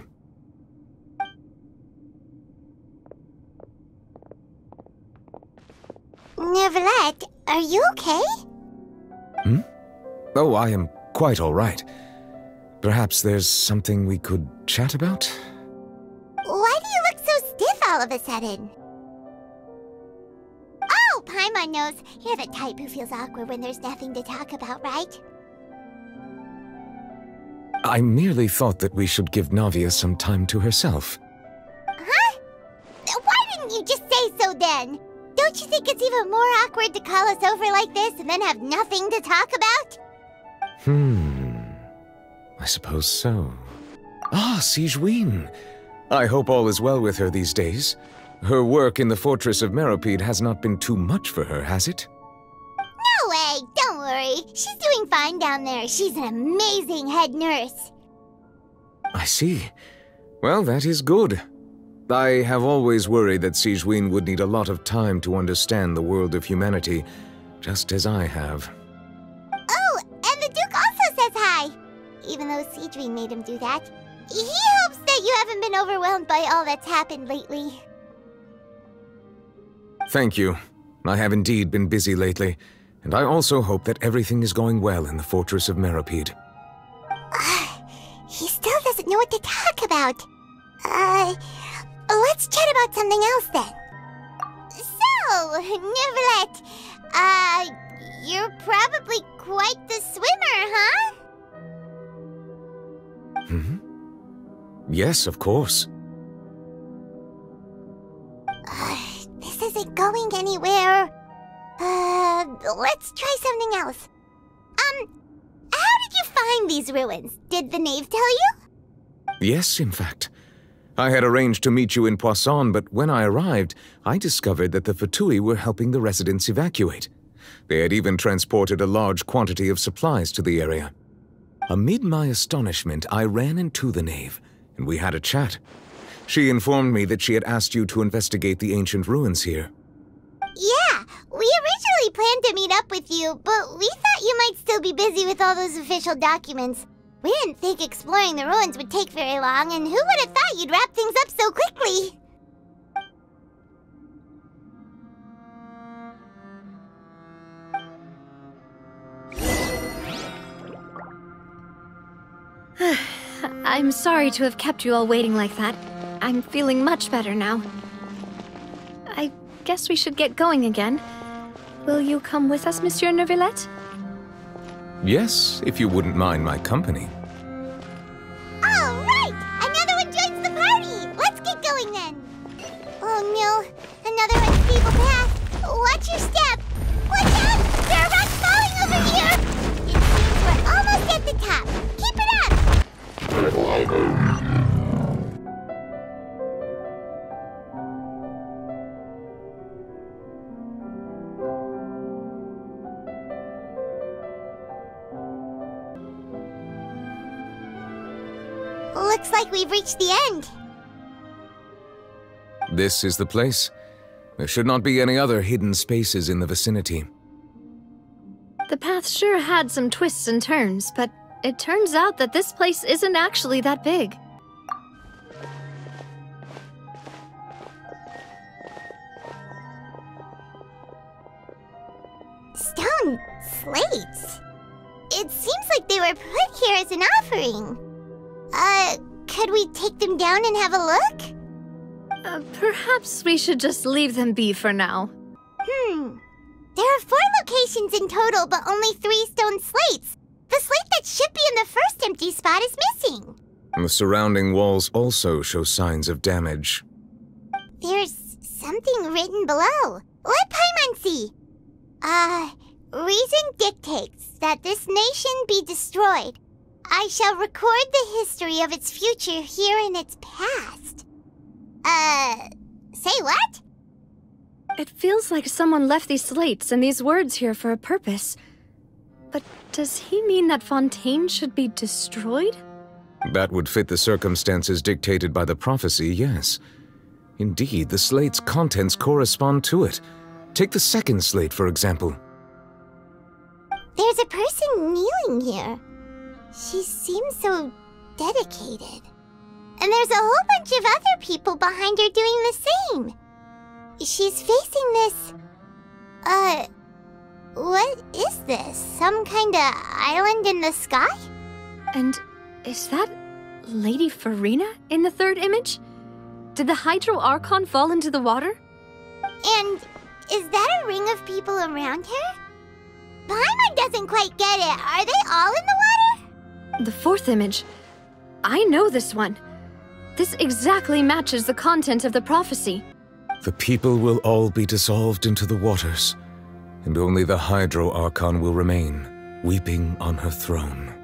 Neverlet, are you okay? Oh, I am quite all right. Perhaps there's something we could chat about? Why do you look so stiff all of a sudden? Oh, Paimon knows. You're the type who feels awkward when there's nothing to talk about, right? I merely thought that we should give Navia some time to herself. Huh? Why didn't you just say so then? Don't you think it's even more awkward to call us over like this and then have nothing to talk about? I suppose so. Ah, Sigewinne. I hope all is well with her these days. Her work in the Fortress of Meropide has not been too much for her, has it? No way! Don't worry. She's doing fine down there. She's an amazing head nurse. I see. Well, that is good. I have always worried that Sigewinne would need a lot of time to understand the world of humanity, just as I have. Oh, and the Duke also says hi! Even though Sigewinne made him do that. He hopes that you haven't been overwhelmed by all that's happened lately. Thank you. I have indeed been busy lately, and I also hope that everything is going well in the Fortress of Meropide. He still doesn't know what to talk about. Let's chat about something else then. So, Neverlet, you're probably quite the swimmer, huh? Yes, of course. This isn't going anywhere. Let's try something else. How did you find these ruins? Did the knave tell you? Yes, in fact. I had arranged to meet you in Poisson, but when I arrived, I discovered that the Fatui were helping the residents evacuate. They had even transported a large quantity of supplies to the area. Amid my astonishment, I ran into the knave, and we had a chat. She informed me that she had asked you to investigate the ancient ruins here. Yeah, we originally planned to meet up with you, but we thought you might still be busy with all those official documents. We didn't think exploring the ruins would take very long, and who would have thought you'd wrap things up so quickly? I'm sorry to have kept you all waiting like that. I'm feeling much better now. I guess we should get going again. Will you come with us, Monsieur Neuvillette? Yes, if you wouldn't mind my company. All right! Another one joins the party! Let's get going then! Oh no, another unstable path. Watch your step! Watch out! There are rocks falling over here! It seems we're almost at the top. Keep it up! Looks like we've reached the end. This is the place. There should not be any other hidden spaces in the vicinity. The path sure had some twists and turns, but it turns out that this place isn't actually that big. Stone slates? It seems like they were put here as an offering. Could we take them down and have a look? Perhaps we should just leave them be for now. There are 4 locations in total, but only 3 stone slates. The slate that should be in the first empty spot is missing. The surrounding walls also show signs of damage. There's something written below. Let Paimon see. Reason dictates that this nation be destroyed. I shall record the history of its future here in its past. Say what? It feels like someone left these slates and these words here for a purpose. But does he mean that Fontaine should be destroyed? That would fit the circumstances dictated by the prophecy, yes. Indeed, the slate's contents correspond to it. Take the second slate, for example. There's a person kneeling here. She seems so dedicated. And there's a whole bunch of other people behind her doing the same. She's facing this... what is this? Some kind of island in the sky? And is that Lady Farina in the third image? Did the Hydro Archon fall into the water? And is that a ring of people around her? Paimon doesn't quite get it. Are they all in the water? The fourth image. I know this one. This exactly matches the content of the prophecy. The people will all be dissolved into the waters, and only the Hydro Archon will remain, weeping on her throne.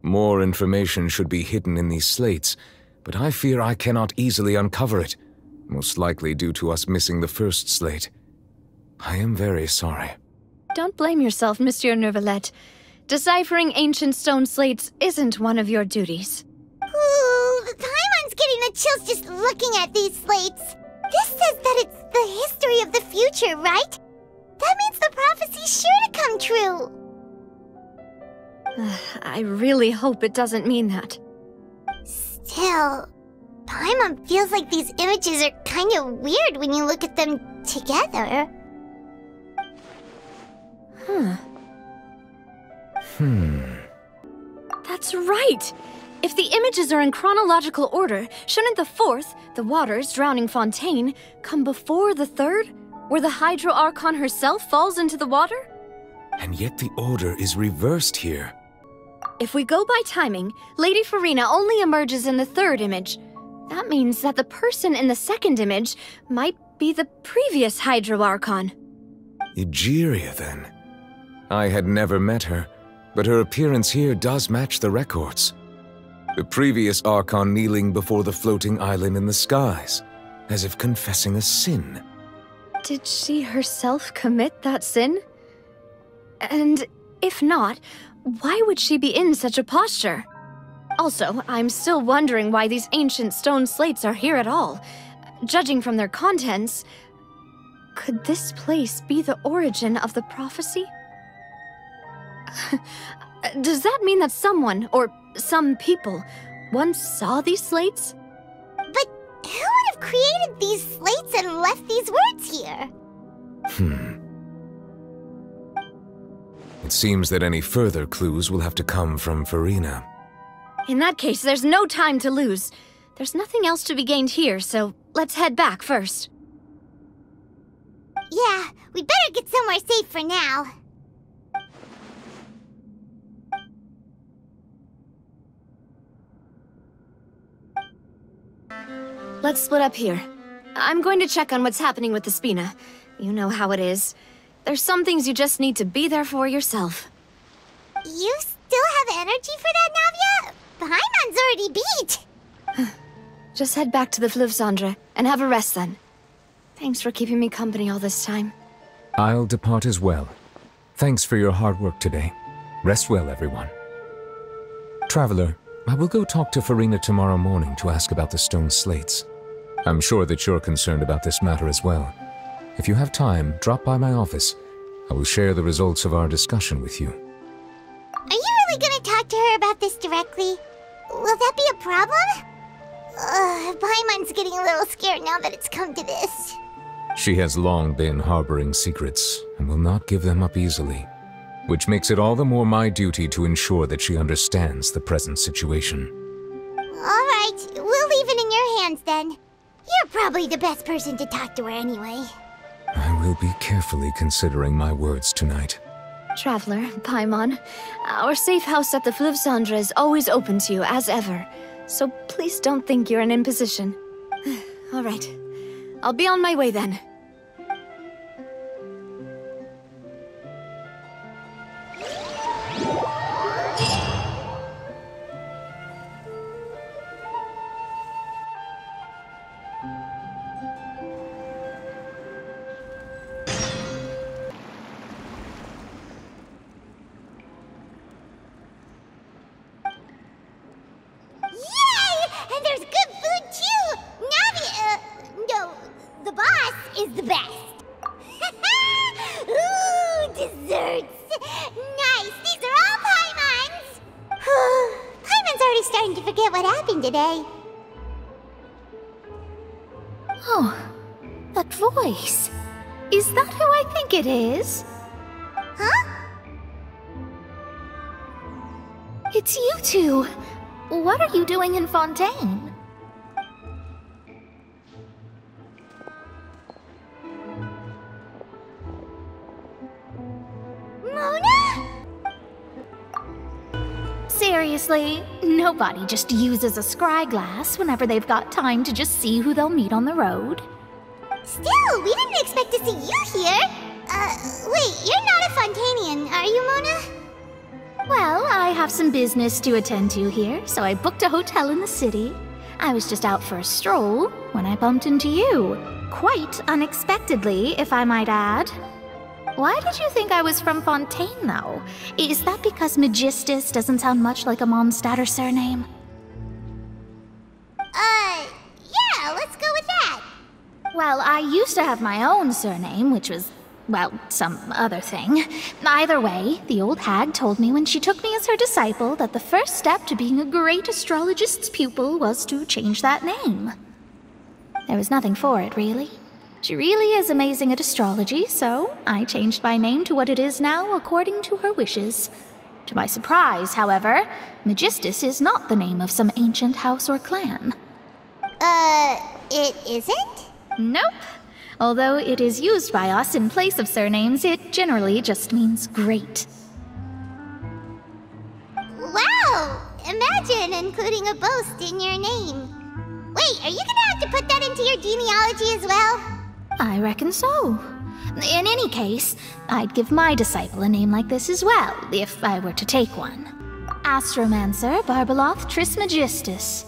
More information should be hidden in these slates, but I fear I cannot easily uncover it, most likely due to us missing the first slate. I am very sorry. Don't blame yourself, Monsieur Neuvillette. Deciphering ancient stone slates isn't one of your duties. Ooh, Paimon's getting the chills just looking at these slates. This says that it's the history of the future, right? That means the prophecy's sure to come true. I really hope it doesn't mean that. Still, Paimon feels like these images are kind of weird when you look at them together. That's right! If the images are in chronological order, shouldn't the fourth, the waters drowning Fontaine, come before the third, where the Hydro Archon herself falls into the water? And yet the order is reversed here. If we go by timing, Lady Farina only emerges in the third image. That means that the person in the second image might be the previous Hydro Archon. Egeria, then. I had never met her, but her appearance here does match the records. The previous Archon kneeling before the floating island in the skies, as if confessing a sin. Did she herself commit that sin? And if not, why would she be in such a posture? Also, I'm still wondering why these ancient stone slates are here at all. Judging from their contents, could this place be the origin of the prophecy? Does that mean that someone, or some people, once saw these slates? But who would have created these slates and left these words here? It seems that any further clues will have to come from Farina. In that case, there's no time to lose. There's nothing else to be gained here, so let's head back first. Yeah, we better get somewhere safe for now. Let's split up here. I'm going to check on what's happening with the Spina. You know how it is. There's some things you just need to be there for yourself. You still have energy for that, Navia? Paimon's already beat. Just head back to the Fluvsandre and have a rest then. Thanks for keeping me company all this time. I'll depart as well. Thanks for your hard work today. Rest well, everyone. Traveler, I will go talk to Farina tomorrow morning to ask about the stone slates. I'm sure that you're concerned about this matter as well. If you have time, drop by my office. I will share the results of our discussion with you. Are you really gonna talk to her about this directly? Will that be a problem? Paimon's getting a little scared now that it's come to this. She has long been harboring secrets and will not give them up easily, which makes it all the more my duty to ensure that she understands the present situation. Alright, we'll leave it in your hands then. You're probably the best person to talk to her anyway. I will be carefully considering my words tonight. Traveler, Paimon, our safe house at the Fluvsandre is always open to you, as ever. So please don't think you're an imposition. Alright, I'll be on my way then. Is the best. Ooh, desserts. Nice. These are all Paimon's. Paimon's already starting to forget what happened today. Oh, that voice. Is that who I think it is? Huh? It's you two. What are you doing in Fontaine? Seriously, nobody just uses a scry glass whenever they've got time to just see who they'll meet on the road. Still, we didn't expect to see you here. Wait, you're not a Fontainian, are you, Mona? Well, I have some business to attend to here, so I booked a hotel in the city. I was just out for a stroll when I bumped into you. Quite unexpectedly, if I might add. Why did you think I was from Fontaine, though? Is that because Magistus doesn't sound much like a Mondstadter surname? Yeah, let's go with that. Well, I used to have my own surname, which was, well, some other thing. Either way, the old hag told me when she took me as her disciple that the first step to being a great astrologist's pupil was to change that name. There was nothing for it, really. She really is amazing at astrology, so I changed my name to what it is now according to her wishes. To my surprise, however, Magistus is not the name of some ancient house or clan. It isn't? Nope. Although it is used by us in place of surnames, it generally just means great. Wow! Imagine including a boast in your name. Wait, are you gonna have to put that into your genealogy as well? I reckon so. In any case, I'd give my disciple a name like this as well, if I were to take one. Astromancer Barbeloth Trismegistus.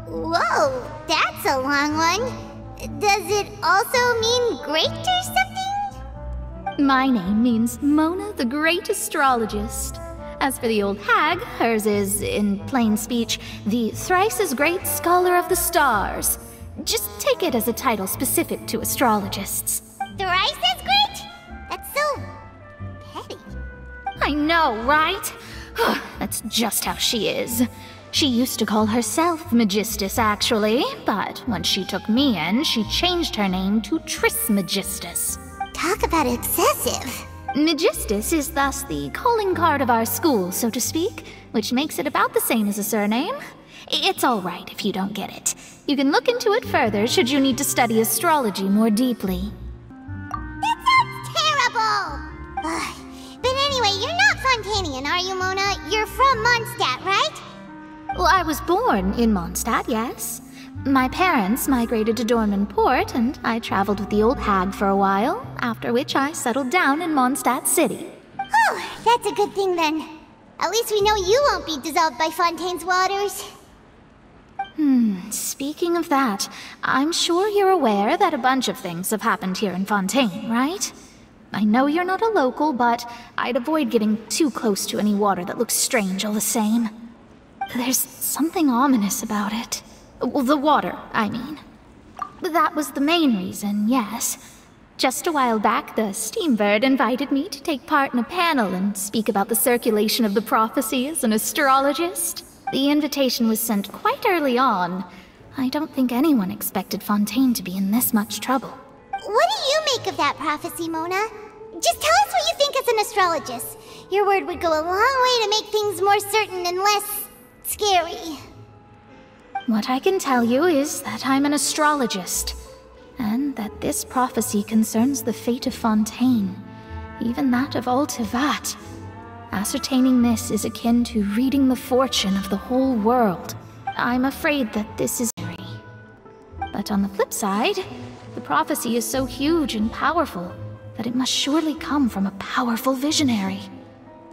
Whoa, that's a long one. Does it also mean great or something? My name means Mona the Great Astrologist. As for the old hag, hers is, in plain speech, the thrice-as-great Scholar of the Stars. Just take it as a title specific to astrologists. Thrice as great? That's so petty. I know, right? That's just how she is. She used to call herself Magistus, actually, but when she took me in, she changed her name to Trismegistus. Talk about excessive. Magistus is thus the calling card of our school, so to speak, which makes it about the same as a surname. It's all right if you don't get it. You can look into it further should you need to study astrology more deeply. That sounds terrible! But anyway, you're not Fontainian, are you, Mona? You're from Mondstadt, right? Well, I was born in Mondstadt, yes. My parents migrated to Dorman Port, and I traveled with the old hag for a while, after which I settled down in Mondstadt City. Oh, that's a good thing then. At least we know you won't be dissolved by Fontaine's waters. Speaking of that, I'm sure you're aware that a bunch of things have happened here in Fontaine, right? I know you're not a local, but I'd avoid getting too close to any water that looks strange all the same. There's something ominous about it. Well, the water, I mean. That was the main reason, yes. Just a while back, the Steambird invited me to take part in a panel and speak about the circulation of the prophecy as an astrologist. The invitation was sent quite early on. I don't think anyone expected Fontaine to be in this much trouble. What do you make of that prophecy, Mona? Just tell us what you think as an astrologist. Your word would go a long way to make things more certain and less scary. What I can tell you is that I'm an astrologist, and that this prophecy concerns the fate of Fontaine, even that of all Tevat. Ascertaining this is akin to reading the fortune of the whole world. I'm afraid that this is scary. But on the flip side, the prophecy is so huge and powerful that it must surely come from a powerful visionary.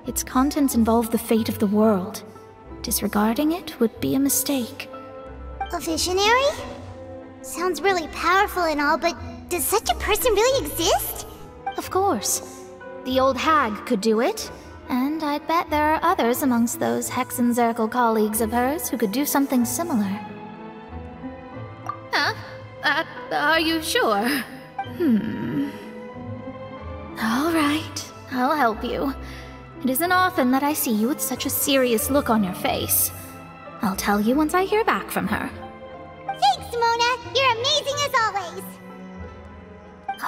Its contents involve the fate of the world. Disregarding it would be a mistake. A visionary? Sounds really powerful and all, but does such a person really exist? Of course. The old hag could do it, and I'd bet there are others amongst those Hexenzirkel colleagues of hers who could do something similar. Huh? Are you sure? All right, I'll help you. It isn't often that I see you with such a serious look on your face. I'll tell you once I hear back from her. Thanks, Mona! You're amazing as always!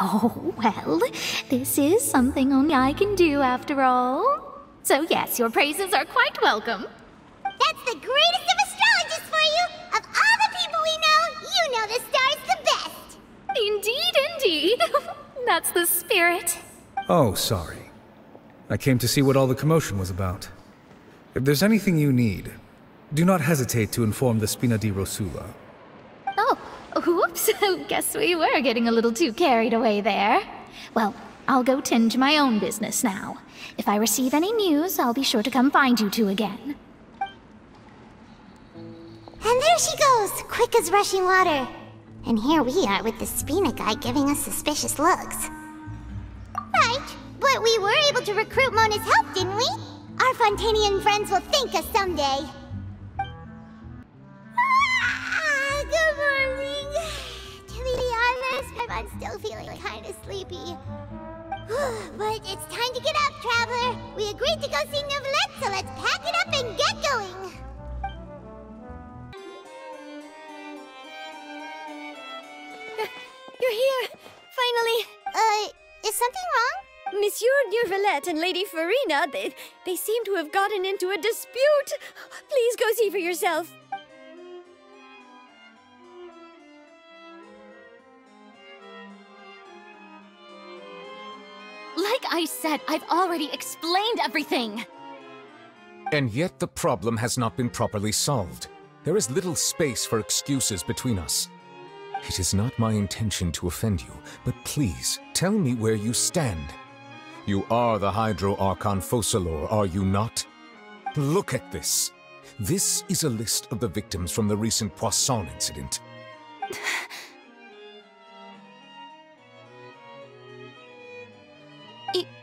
Oh, well, this is something only I can do after all. So yes, your praises are quite welcome. That's the greatest of astrologists for you! Of all the people we know, you know the star's the best! Indeed, indeed. That's the spirit. Oh, sorry. I came to see what all the commotion was about. If there's anything you need, do not hesitate to inform the Spina di Rosula. Oh, whoops. Guess we were getting a little too carried away there. Well, I'll go tend to my own business now. If I receive any news, I'll be sure to come find you two again. And there she goes, quick as rushing water. And here we are with the Spina guy giving us suspicious looks. Right, but we were able to recruit Mona's help, didn't we? Our Fontanian friends will thank us someday. Good morning. To be honest, I'm still feeling kinda sleepy. But it's time to get up, Traveler. We agreed to go see Neuvillette, so let's pack it up and get going. You're here! Finally! Is something wrong? Monsieur Neuvillette and Lady Farina, they seem to have gotten into a dispute. Please go see for yourself. Like I said, I've already explained everything! And yet the problem has not been properly solved. There is little space for excuses between us. It is not my intention to offend you, but please, tell me where you stand. You are the Hydro Archon Focalor, are you not? Look at this. This is a list of the victims from the recent Poisson incident.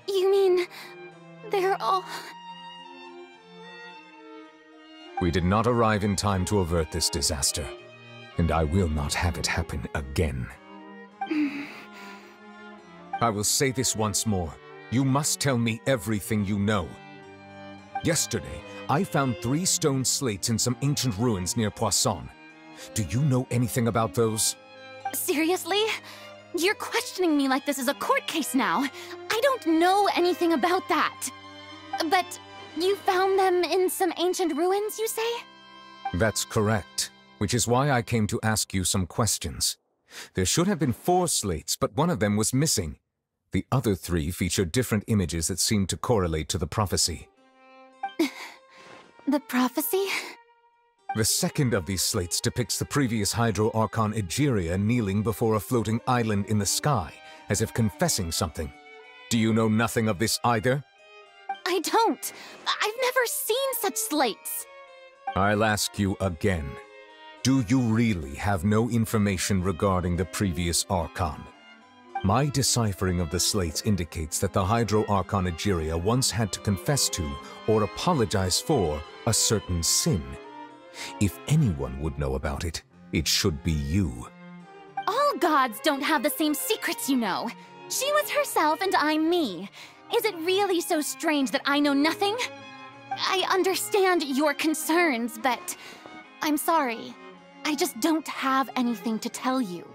You mean... they're all... We did not arrive in time to avert this disaster, and I will not have it happen again. I will say this once more. You must tell me everything you know. Yesterday, I found 3 stone slates in some ancient ruins near Poisson. Do you know anything about those? Seriously? You're questioning me like this is a court case now. I don't know anything about that. But you found them in some ancient ruins, you say? That's correct, which is why I came to ask you some questions. There should have been 4 slates, but one of them was missing. The other 3 featured different images that seemed to correlate to the prophecy. The prophecy? The second of these slates depicts the previous Hydro Archon Egeria kneeling before a floating island in the sky, as if confessing something. Do you know nothing of this either? I don't. I've never seen such slates. I'll ask you again. Do you really have no information regarding the previous Archon? My deciphering of the slates indicates that the Hydro Archon Egeria once had to confess to, or apologize for, a certain sin. If anyone would know about it, it should be you. All gods don't have the same secrets, you know. She was herself and I'm me. Is it really so strange that I know nothing? I understand your concerns, but I'm sorry. I just don't have anything to tell you.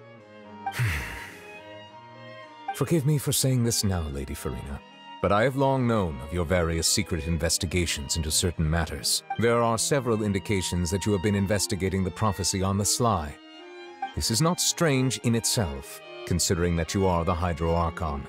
Forgive me for saying this now, Lady Farina, but I have long known of your various secret investigations into certain matters. There are several indications that you have been investigating the prophecy on the sly. This is not strange in itself, considering that you are the Hydro Archon.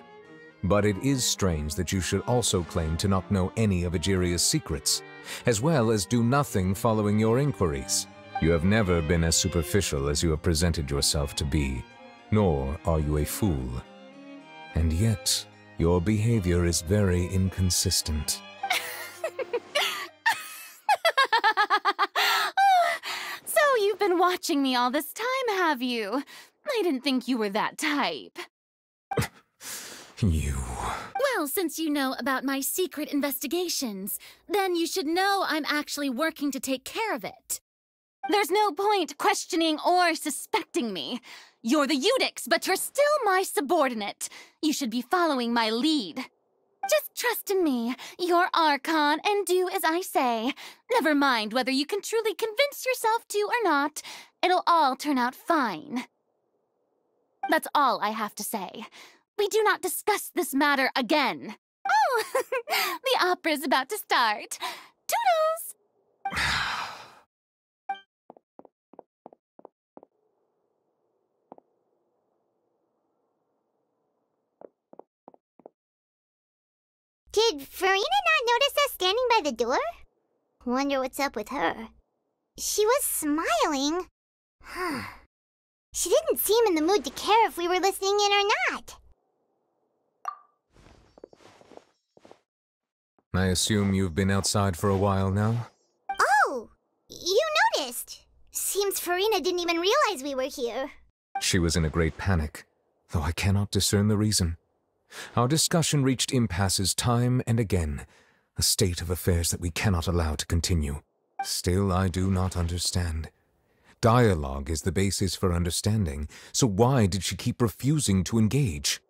But it is strange that you should also claim to not know any of Egeria's secrets, as well as do nothing following your inquiries. You have never been as superficial as you have presented yourself to be, nor are you a fool. And yet, your behavior is very inconsistent. So you've been watching me all this time, have you? I didn't think you were that type. You... Well, since you know about my secret investigations, then you should know I'm actually working to take care of it. There's no point questioning or suspecting me. You're the Eudix, but you're still my subordinate. You should be following my lead. Just trust in me. You're Archon, and do as I say. Never mind whether you can truly convince yourself to or not. It'll all turn out fine. That's all I have to say. We do not discuss this matter again. Oh, the opera's about to start. Toodles! Did Farina not notice us standing by the door? Wonder what's up with her. She was smiling. She didn't seem in the mood to care if we were listening in or not. I assume you've been outside for a while now? Oh! You noticed! Seems Farina didn't even realize we were here. She was in a great panic, though I cannot discern the reason. Our discussion reached impasses time and again, a state of affairs that we cannot allow to continue. Still, I do not understand. Dialogue is the basis for understanding, so why did she keep refusing to engage?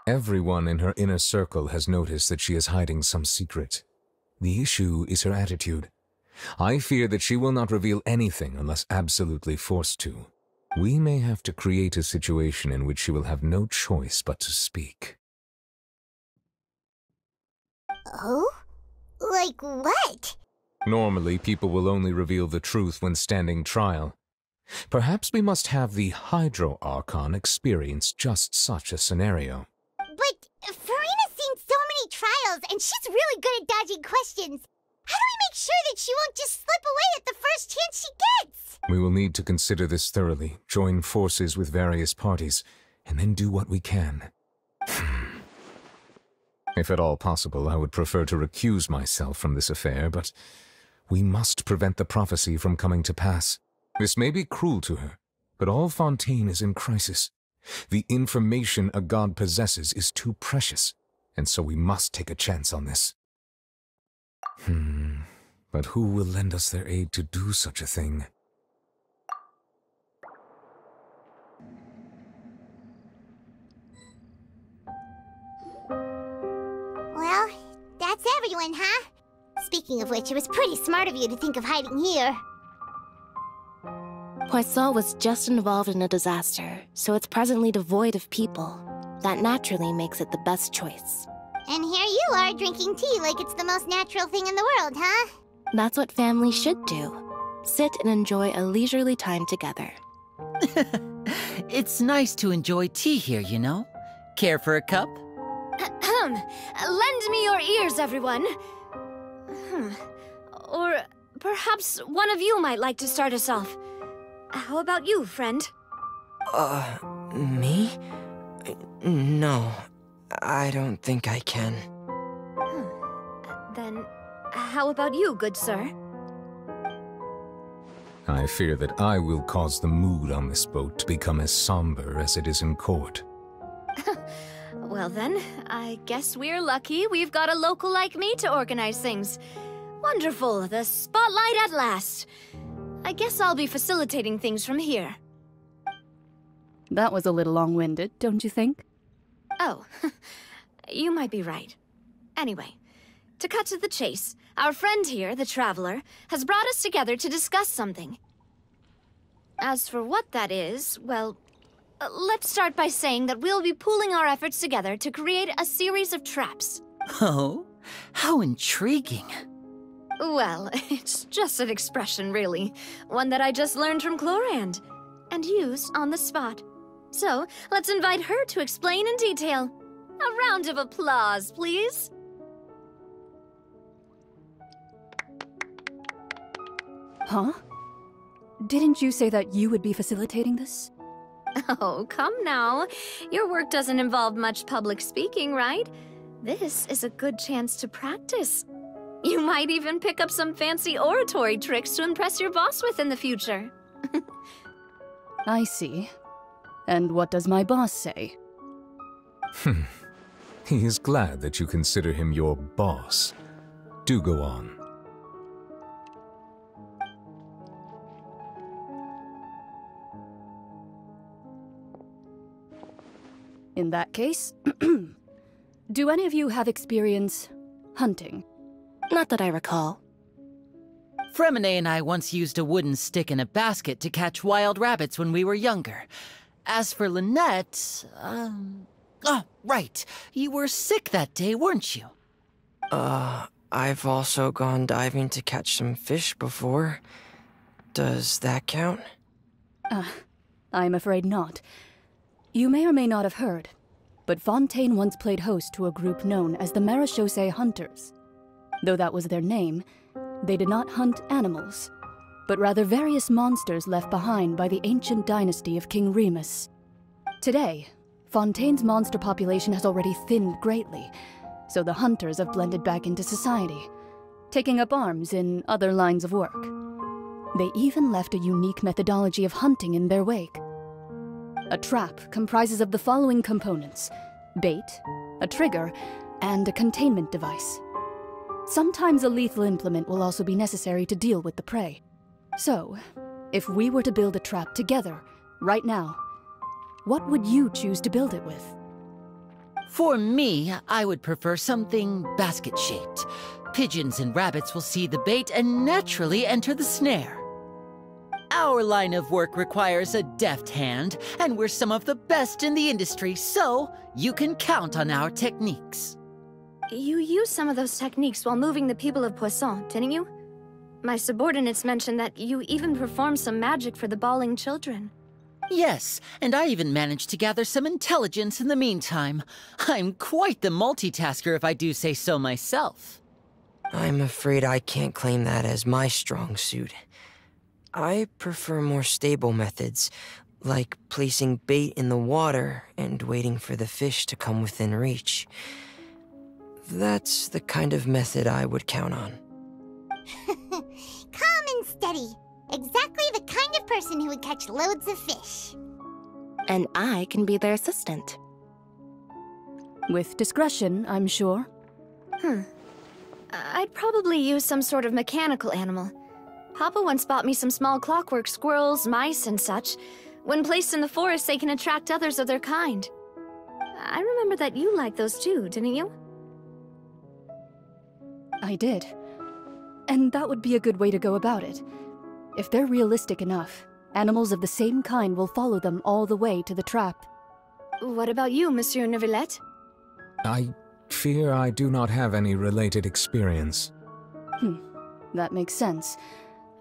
Everyone in her inner circle has noticed that she is hiding some secret. The issue is her attitude. I fear that she will not reveal anything unless absolutely forced to. We may have to create a situation in which she will have no choice but to speak. Oh? Like what? Normally, people will only reveal the truth when standing trial. Perhaps we must have the Hydro Archon experience just such a scenario. But Farina's seen so many trials, and she's really good at dodging questions. How do we make sure that she won't just slip away at the first chance she gets? We will need to consider this thoroughly, join forces with various parties, and then do what we can. If at all possible, I would prefer to recuse myself from this affair, but we must prevent the prophecy from coming to pass. This may be cruel to her, but all Fontaine is in crisis. The information a god possesses is too precious, and so we must take a chance on this. But who will lend us their aid to do such a thing? Well, that's everyone, huh? Speaking of which, it was pretty smart of you to think of hiding here. Poisson was just involved in a disaster, so it's presently devoid of people. That naturally makes it the best choice. And here you are drinking tea like it's the most natural thing in the world, huh? That's what family should do. Sit and enjoy a leisurely time together. It's nice to enjoy tea here, you know? Care for a cup? Lend me your ears, everyone. Or perhaps one of you might like to start us off. How about you, friend? Me? No, I don't think I can. Then, How about you, good sir? I fear that I will cause the mood on this boat to become as somber as it is in court. Well then, I guess we're lucky we've got a local like me to organize things. Wonderful, the spotlight at last. I guess I'll be facilitating things from here. That was a little long-winded, don't you think? Oh, you might be right. Anyway, to cut to the chase, our friend here, the Traveler, has brought us together to discuss something. As for what that is, well, let's start by saying that we'll be pooling our efforts together to create a series of traps. Oh, how intriguing. Well, it's just an expression, really. One that I just learned from Chlorand, and used on the spot. So, let's invite her to explain in detail. A round of applause, please. Huh? Didn't you say that you would be facilitating this? Oh, come now. Your work doesn't involve much public speaking, right? This is a good chance to practice. You might even pick up some fancy oratory tricks to impress your boss with in the future. I see. And what does my boss say? He is glad that you consider him your boss. Do go on. In that case, do any of you have experience hunting? Not that I recall. Fremine and I once used a wooden stick in a basket to catch wild rabbits when we were younger. As for Lynette, oh, right. You were sick that day, weren't you? I've also gone diving to catch some fish before. Does that count? I'm afraid not. You may or may not have heard, but Fontaine once played host to a group known as the Marechaussee Hunters. Though that was their name, they did not hunt animals, but rather various monsters left behind by the ancient dynasty of King Remus. Today, Fontaine's monster population has already thinned greatly, so the hunters have blended back into society, taking up arms in other lines of work. They even left a unique methodology of hunting in their wake. A trap comprises of the following components: bait, a trigger, and a containment device. Sometimes a lethal implement will also be necessary to deal with the prey. So, if we were to build a trap together, right now, what would you choose to build it with? For me, I would prefer something basket-shaped. Pigeons and rabbits will see the bait and naturally enter the snare. Our line of work requires a deft hand, and we're some of the best in the industry, so you can count on our techniques. You used some of those techniques while moving the people of Poisson, didn't you? My subordinates mentioned that you even performed some magic for the bawling children. Yes, and I even managed to gather some intelligence in the meantime. I'm quite the multitasker if I do say so myself. I'm afraid I can't claim that as my strong suit. I prefer more stable methods, like placing bait in the water and waiting for the fish to come within reach. That's the kind of method I would count on. Calm and steady. Exactly the kind of person who would catch loads of fish. And I can be their assistant. With discretion, I'm sure. I'd probably use some sort of mechanical animal. Papa once bought me some small clockwork squirrels, mice, and such. When placed in the forest, they can attract others of their kind. I remember that you liked those too, didn't you? I did. And that would be a good way to go about it. If they're realistic enough, animals of the same kind will follow them all the way to the trap. What about you, Monsieur Neuvillette? I fear I do not have any related experience. That makes sense.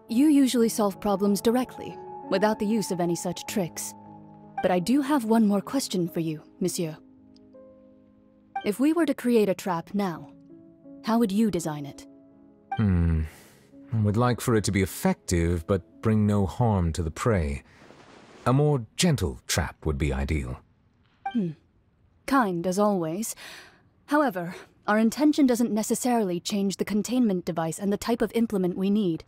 You usually solve problems directly, without the use of any such tricks. But I do have one more question for you, Monsieur. If we were to create a trap now, how would you design it? I would like for it to be effective, but bring no harm to the prey. A more gentle trap would be ideal. Kind as always. However, Our intention doesn't necessarily change the containment device and the type of implement we need.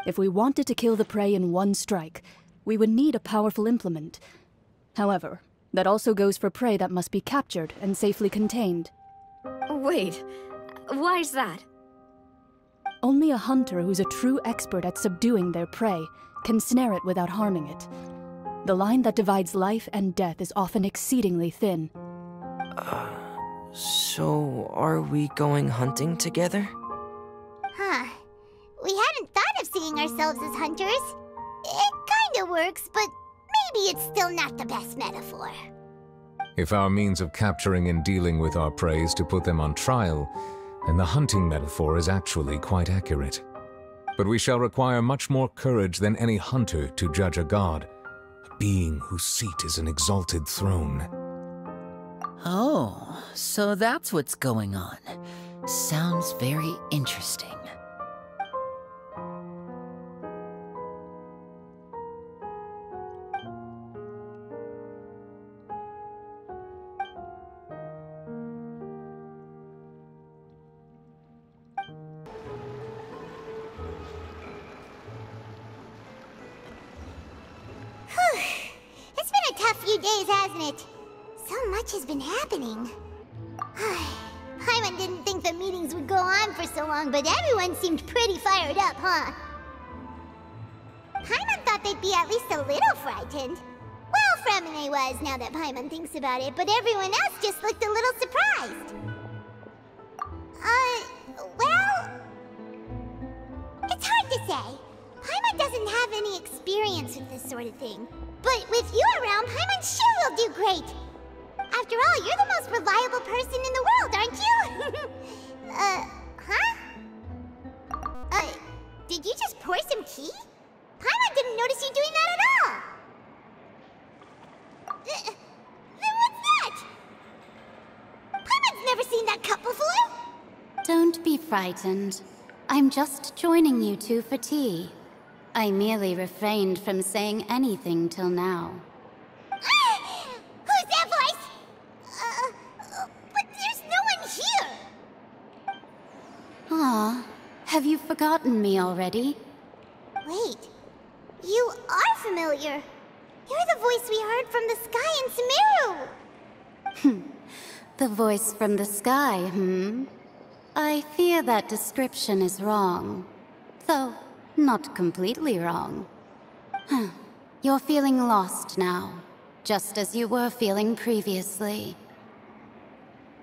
If we wanted to kill the prey in one strike, we would need a powerful implement. However, that also goes for prey that must be captured and safely contained. Wait, why's that? Only a hunter who's a true expert at subduing their prey can snare it without harming it. The line that divides life and death is often exceedingly thin. So are we going hunting together? Huh. We hadn't thought of seeing ourselves as hunters. It kinda works, but maybe it's still not the best metaphor. If our means of capturing and dealing with our prey is to put them on trial, then the hunting metaphor is actually quite accurate. But we shall require much more courage than any hunter to judge a god, a being whose seat is an exalted throne. Oh, so that's what's going on. Sounds very interesting. It's been a tough few days, hasn't it? So much has been happening. Paimon didn't think the meetings would go on for so long, but everyone seemed pretty fired up, huh? Paimon thought they'd be at least a little frightened. Well, Fremine was, now that Paimon thinks about it, but everyone else just looked a little surprised. Well... It's hard to say. Paimon doesn't have any experience with this sort of thing. But with you around, Paimon sure will do great. After all, you're the most reliable person in the world, aren't you? Did you just pour some tea? Paimon didn't notice you doing that at all. Then what's that? Paimon's never seen that cup before. Don't be frightened. I'm just joining you two for tea. I merely refrained from saying anything till now. Who's that voice? But there's no one here. Ah, have you forgotten me already? Wait, you are familiar. You're the voice we heard from the sky in Sumeru. The voice from the sky, I fear that description is wrong. Though, not completely wrong. You're feeling lost now, just as you were feeling previously.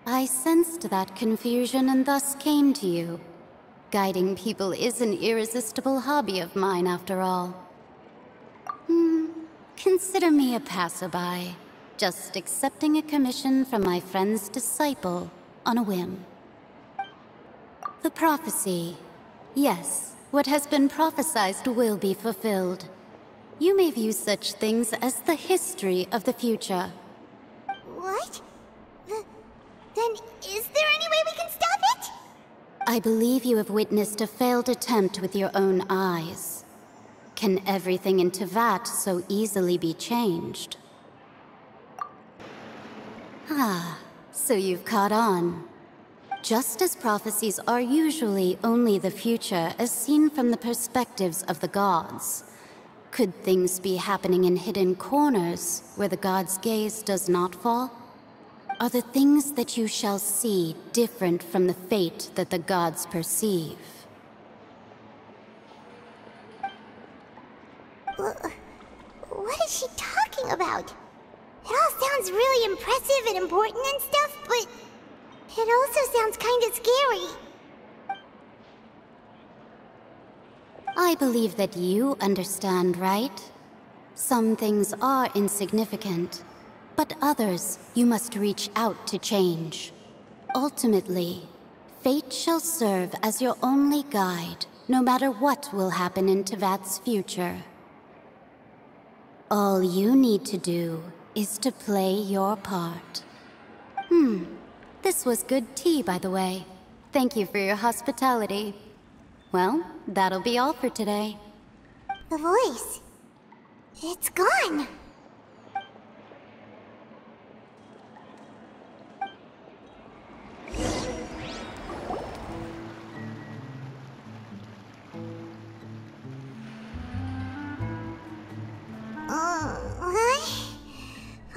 I sensed that confusion and thus came to you. Guiding people is an irresistible hobby of mine, after all. Consider me a passerby, just accepting a commission from my friend's disciple on a whim. The prophecy. Yes, what has been prophesied will be fulfilled. You may view such things as the history of the future. What? Then is there any way we can stop it? I believe you have witnessed a failed attempt with your own eyes. Can everything in Tevat so easily be changed? Ah, so you've caught on. Just as prophecies are usually only the future as seen from the perspectives of the gods, could things be happening in hidden corners where the gods' gaze does not fall? Are the things that you shall see different from the fate that the gods perceive? What is she talking about? It all sounds really impressive and important and stuff, but it also sounds kinda scary. I believe that you understand, right? Some things are insignificant, but others you must reach out to change. Ultimately, fate shall serve as your only guide, no matter what will happen in Tevat's future. All you need to do is to play your part. This was good tea, by the way. Thank you for your hospitality. Well, that'll be all for today. The voice. It's gone.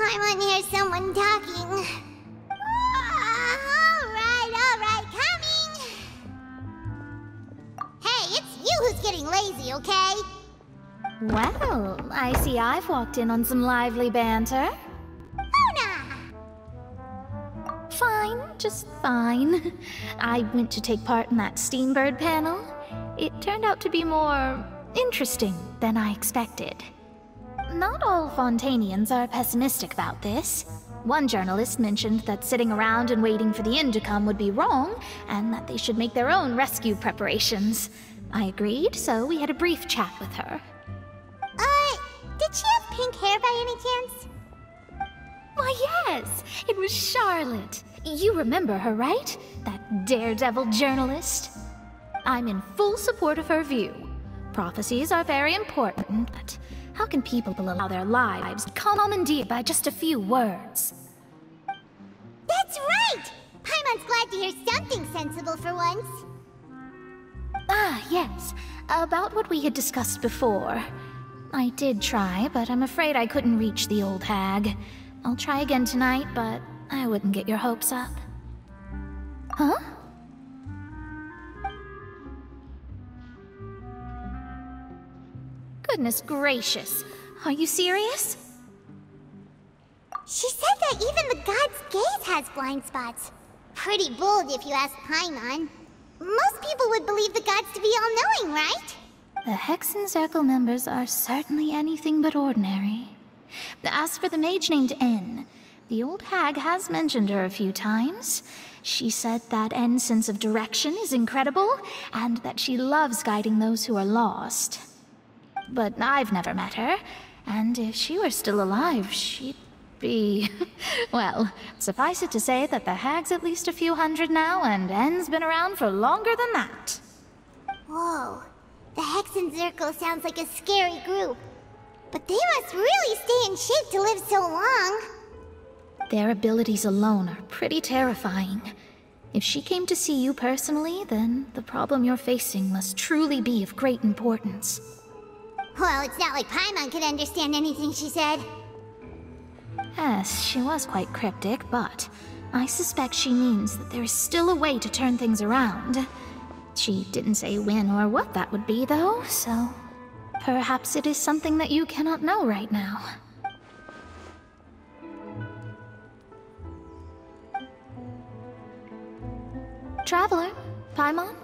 Paimon hears someone talking. Alright, coming! Hey, it's you who's getting lazy, okay? Well, I see I've walked in on some lively banter. Fine, just fine. I went to take part in that Steambird panel. It turned out to be more interesting than I expected. Not all Fontainians are pessimistic about this. One journalist mentioned that sitting around and waiting for the end to come would be wrong, and that they should make their own rescue preparations. I agreed, so we had a brief chat with her. Did she have pink hair by any chance? Why, yes! It was Charlotte. You remember her, right? That daredevil journalist? I'm in full support of her view. Prophecies are very important, but how can people allow their lives commandeered by just a few words? That's right! Paimon's glad to hear something sensible for once. Ah, yes. About what we had discussed before. I did try, but I'm afraid I couldn't reach the old hag. I'll try again tonight, but I wouldn't get your hopes up. Huh? Goodness gracious. Are you serious? She said that even the god's gaze has blind spots. Pretty bold if you ask Paimon. Most people would believe the gods to be all-knowing, right? The Hexen Circle members are certainly anything but ordinary. As for the mage named N, the old hag has mentioned her a few times. She said that N's sense of direction is incredible, and that she loves guiding those who are lost. But I've never met her, and if she were still alive, she'd be... well, suffice it to say that the hag's at least a few hundred now, and N's been around for longer than that. Whoa, the Hexen Circle sounds like a scary group. But they must really stay in shape to live so long. Their abilities alone are pretty terrifying. If she came to see you personally, then the problem you're facing must truly be of great importance. Well, it's not like Paimon could understand anything she said. Yes, she was quite cryptic, but I suspect she means that there is still a way to turn things around. She didn't say when or what that would be, though, so... perhaps it is something that you cannot know right now. Traveler, Paimon,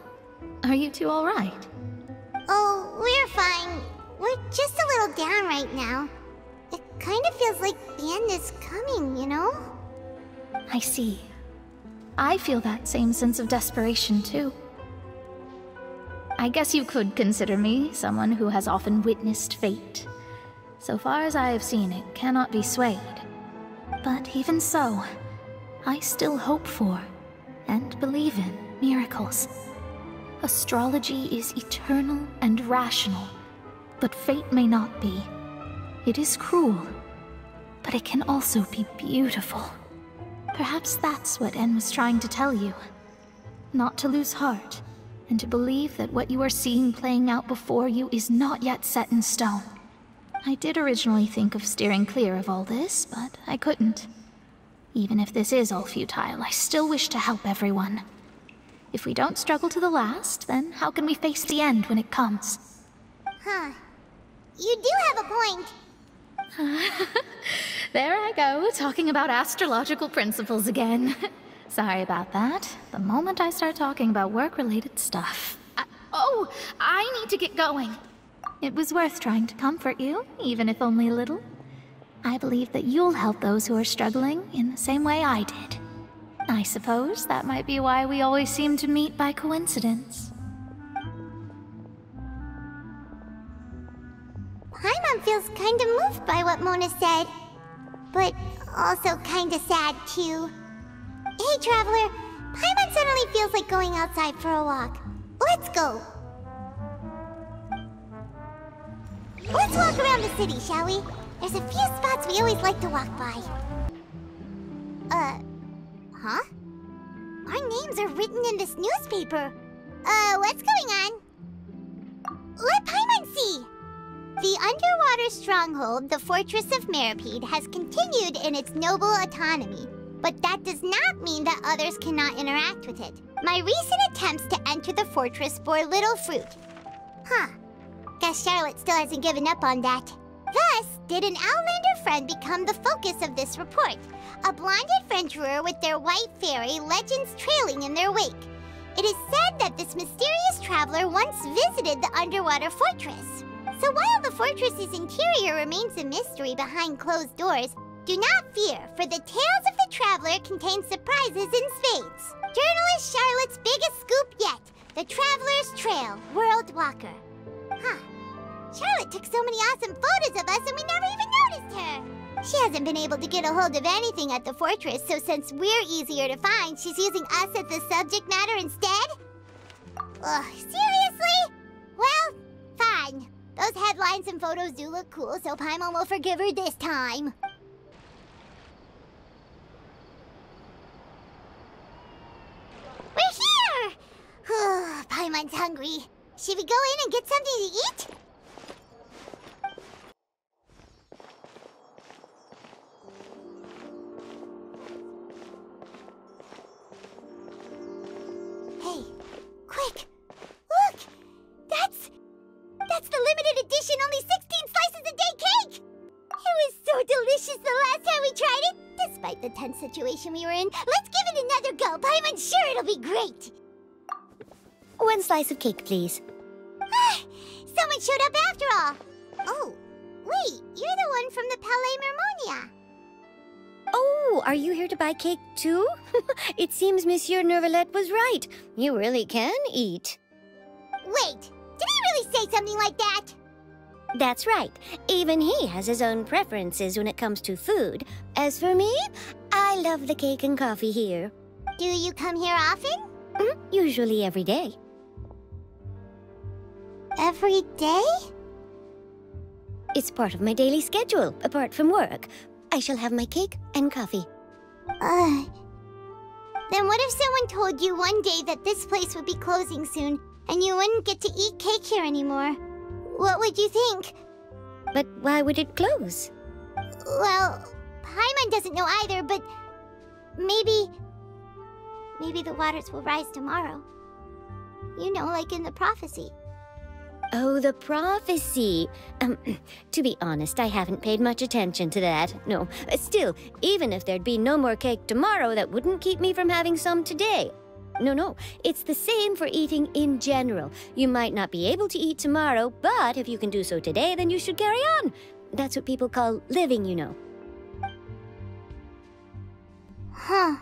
are you two all right? Oh, we're fine. We're just a little down right now. It kind of feels like the end is coming, you know? I see. I feel that same sense of desperation, too. I guess you could consider me someone who has often witnessed fate. So far as I have seen, it cannot be swayed. But even so, I still hope for, and believe in, miracles. Astrology is eternal and rational, but fate may not be. It is cruel, but it can also be beautiful. Perhaps that's what N was trying to tell you. Not to lose heart, and to believe that what you are seeing playing out before you is not yet set in stone. I did originally think of steering clear of all this, but I couldn't. Even if this is all futile, I still wish to help everyone. If we don't struggle to the last, then how can we face the end when it comes? Huh. You do have a point. There I go, talking about astrological principles again. Sorry about that. The moment I start talking about work-related stuff... I need to get going. It was worth trying to comfort you, even if only a little. I believe that you'll help those who are struggling in the same way I did. I suppose that might be why we always seem to meet by coincidence. Paimon feels kind of moved by what Mona said, but also kind of sad too. Hey, Traveler, Paimon suddenly feels like going outside for a walk. Let's go. Let's walk around the city, shall we? There's a few spots we always like to walk by. Huh? Our names are written in this newspaper. What's going on? Let Paimon see! The underwater underwater stronghold, the Fortress of Maripede has continued in its noble autonomy. But that does not mean that others cannot interact with it. My recent attempts to enter the fortress bore little fruit. Huh. Guess Charlotte still hasn't given up on that. Thus, did an Outlander friend become the focus of this report. A blonde adventurer with their white fairy, legends trailing in their wake. It is said that this mysterious traveler once visited the underwater fortress. So while the fortress's interior remains a mystery behind closed doors, do not fear, for the tales of the traveler contain surprises in spades. Journalist Charlotte's biggest scoop yet, the Traveler's Trail, World Walker. Huh. Charlotte took so many awesome photos of us and we never even noticed her. She hasn't been able to get a hold of anything at the fortress, so since we're easier to find, she's using us as the subject matter instead? Ugh, seriously? Well, fine. Those headlines and photos do look cool, so Paimon will forgive her this time. We're here! Paimon's hungry. Should we go in and get something to eat? Hey, quick! Look! That's the limited edition only 16 slices a day cake! It was so delicious the last time we tried it! Despite the tense situation we were in, let's give it another go. Paimon's sure it'll be great! 1 slice of cake, please. Someone showed up after all! Oh, wait, you're the one from the Palais Mermonia. Oh, are you here to buy cake too? It seems Monsieur Nervalette was right. You really can eat. Wait, did he really say something like that? That's right. Even he has his own preferences when it comes to food. As for me, I love the cake and coffee here. Do you come here often? Usually every day. Every day? It's part of my daily schedule, apart from work. I shall have my cake and coffee. Then what if someone told you one day that this place would be closing soon, and you wouldn't get to eat cake here anymore? What would you think? But why would it close? Well, Paimon doesn't know either, but maybe the waters will rise tomorrow. You know, like in the prophecy. Oh, the prophecy. To be honest, I haven't paid much attention to that. No, still, even if there'd be no more cake tomorrow, that wouldn't keep me from having some today. No, it's the same for eating in general. You might not be able to eat tomorrow, but if you can do so today, then you should carry on. That's what people call living, you know. Huh.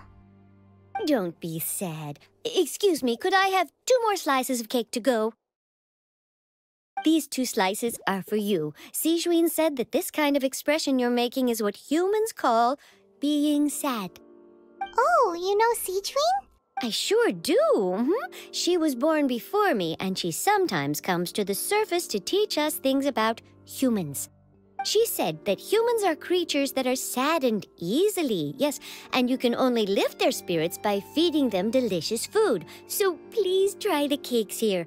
Don't be sad. Excuse me, could I have 2 more slices of cake to go? These 2 slices are for you. Sijuin said that this kind of expression you're making is what humans call being sad. Oh, you know Sijuin? I sure do. She was born before me, and she sometimes comes to the surface to teach us things about humans. She said that humans are creatures that are saddened easily, yes, and you can only lift their spirits by feeding them delicious food. So please try the cakes here.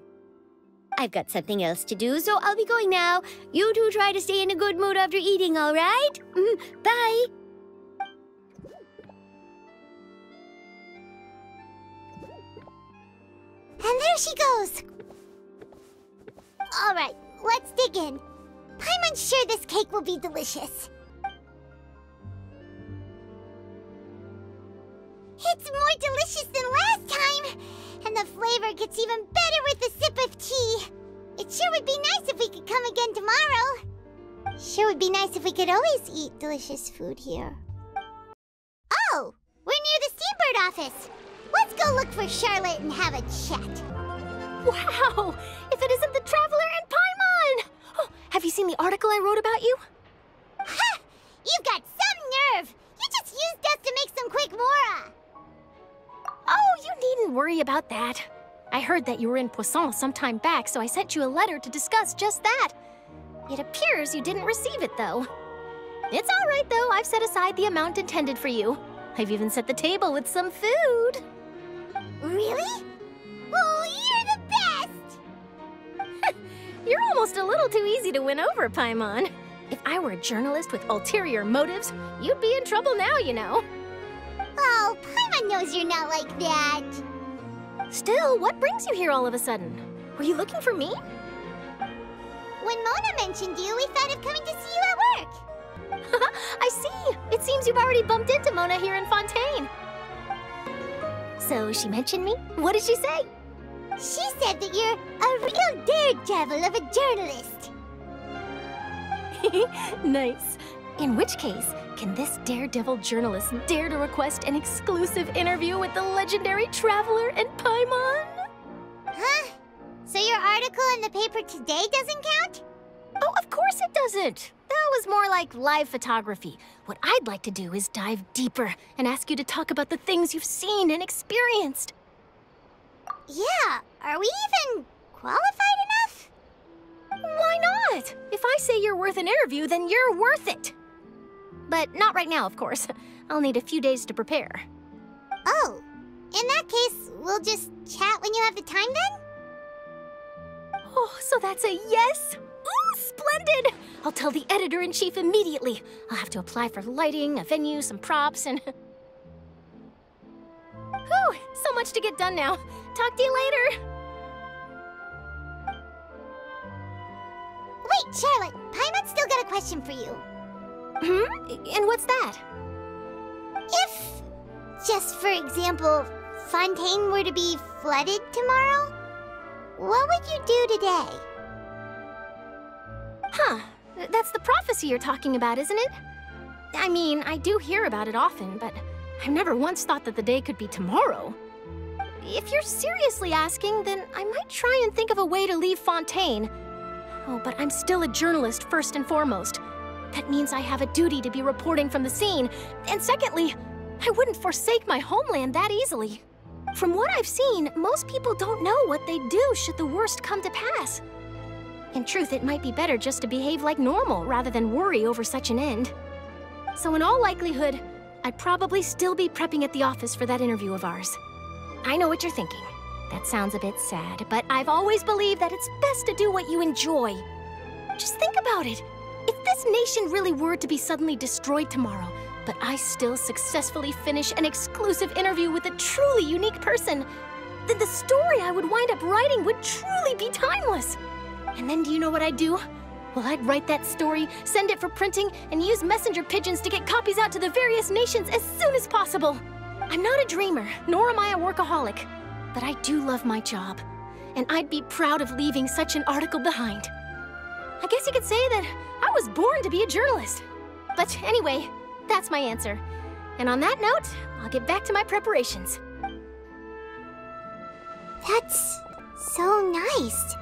I've got something else to do, so I'll be going now. You two try to stay in a good mood after eating, all right? Bye. And there she goes. All right, let's dig in. Paimon's sure this cake will be delicious. It's more delicious than last time, and the flavor gets even better with a sip of tea. It sure would be nice if we could come again tomorrow. Sure would be nice if we could always eat delicious food here. Oh, we're near the Steambird office. Let's go look for Charlotte and have a chat. Wow! If it isn't the Traveler and Paimon! Oh, have you seen the article I wrote about you? Ha! You've got some nerve! You just used us to make some quick mora! Oh, you needn't worry about that. I heard that you were in Poisson some time back, so I sent you a letter to discuss just that. It appears you didn't receive it, though. It's all right, though. I've set aside the amount intended for you. I've even set the table with some food. Really? Oh, you're the best! You're almost a little too easy to win over, Paimon. If I were a journalist with ulterior motives, you'd be in trouble now, you know. Oh, Paimon knows you're not like that. Still, what brings you here all of a sudden? Were you looking for me? When Mona mentioned you, we thought of coming to see you at work. I see. It seems you've already bumped into Mona here in Fontaine. So she mentioned me? What did she say? She said that you're a real daredevil of a journalist. Nice. In which case, can this daredevil journalist dare to request an exclusive interview with the legendary traveler and Paimon? Huh? So your article in the paper today doesn't count? Oh, of course it doesn't. That was more like live photography. What I'd like to do is dive deeper and ask you to talk about the things you've seen and experienced. Yeah, are we even qualified enough? Why not? If I say you're worth an interview, then you're worth it. But not right now, of course. I'll need a few days to prepare. Oh, in that case, we'll just chat when you have the time then? Oh, so that's a yes? Ooh, splendid! I'll tell the editor-in-chief immediately. I'll have to apply for lighting, a venue, some props, and... Whew, so much to get done now. Talk to you later. Wait, Charlotte, Paimon's still got a question for you. And what's that? If, just for example, Fontaine were to be flooded tomorrow, what would you do today? Huh, that's the prophecy you're talking about, isn't it? I mean, I do hear about it often, but I've never once thought that the day could be tomorrow. If you're seriously asking, then I might try and think of a way to leave Fontaine. Oh, but I'm still a journalist first and foremost. That means I have a duty to be reporting from the scene. And secondly, I wouldn't forsake my homeland that easily. From what I've seen, most people don't know what they'd do should the worst come to pass. In truth, it might be better just to behave like normal rather than worry over such an end. So in all likelihood, I'd probably still be prepping at the office for that interview of ours. I know what you're thinking. That sounds a bit sad, but I've always believed that it's best to do what you enjoy. Just think about it. If this nation really were to be suddenly destroyed tomorrow, but I still successfully finish an exclusive interview with a truly unique person, then the story I would wind up writing would truly be timeless. And then do you know what I'd do? Well, I'd write that story, send it for printing, and use messenger pigeons to get copies out to the various nations as soon as possible. I'm not a dreamer, nor am I a workaholic, but I do love my job, and I'd be proud of leaving such an article behind. I guess you could say that I was born to be a journalist. But anyway, that's my answer. And on that note, I'll get back to my preparations. That's so nice.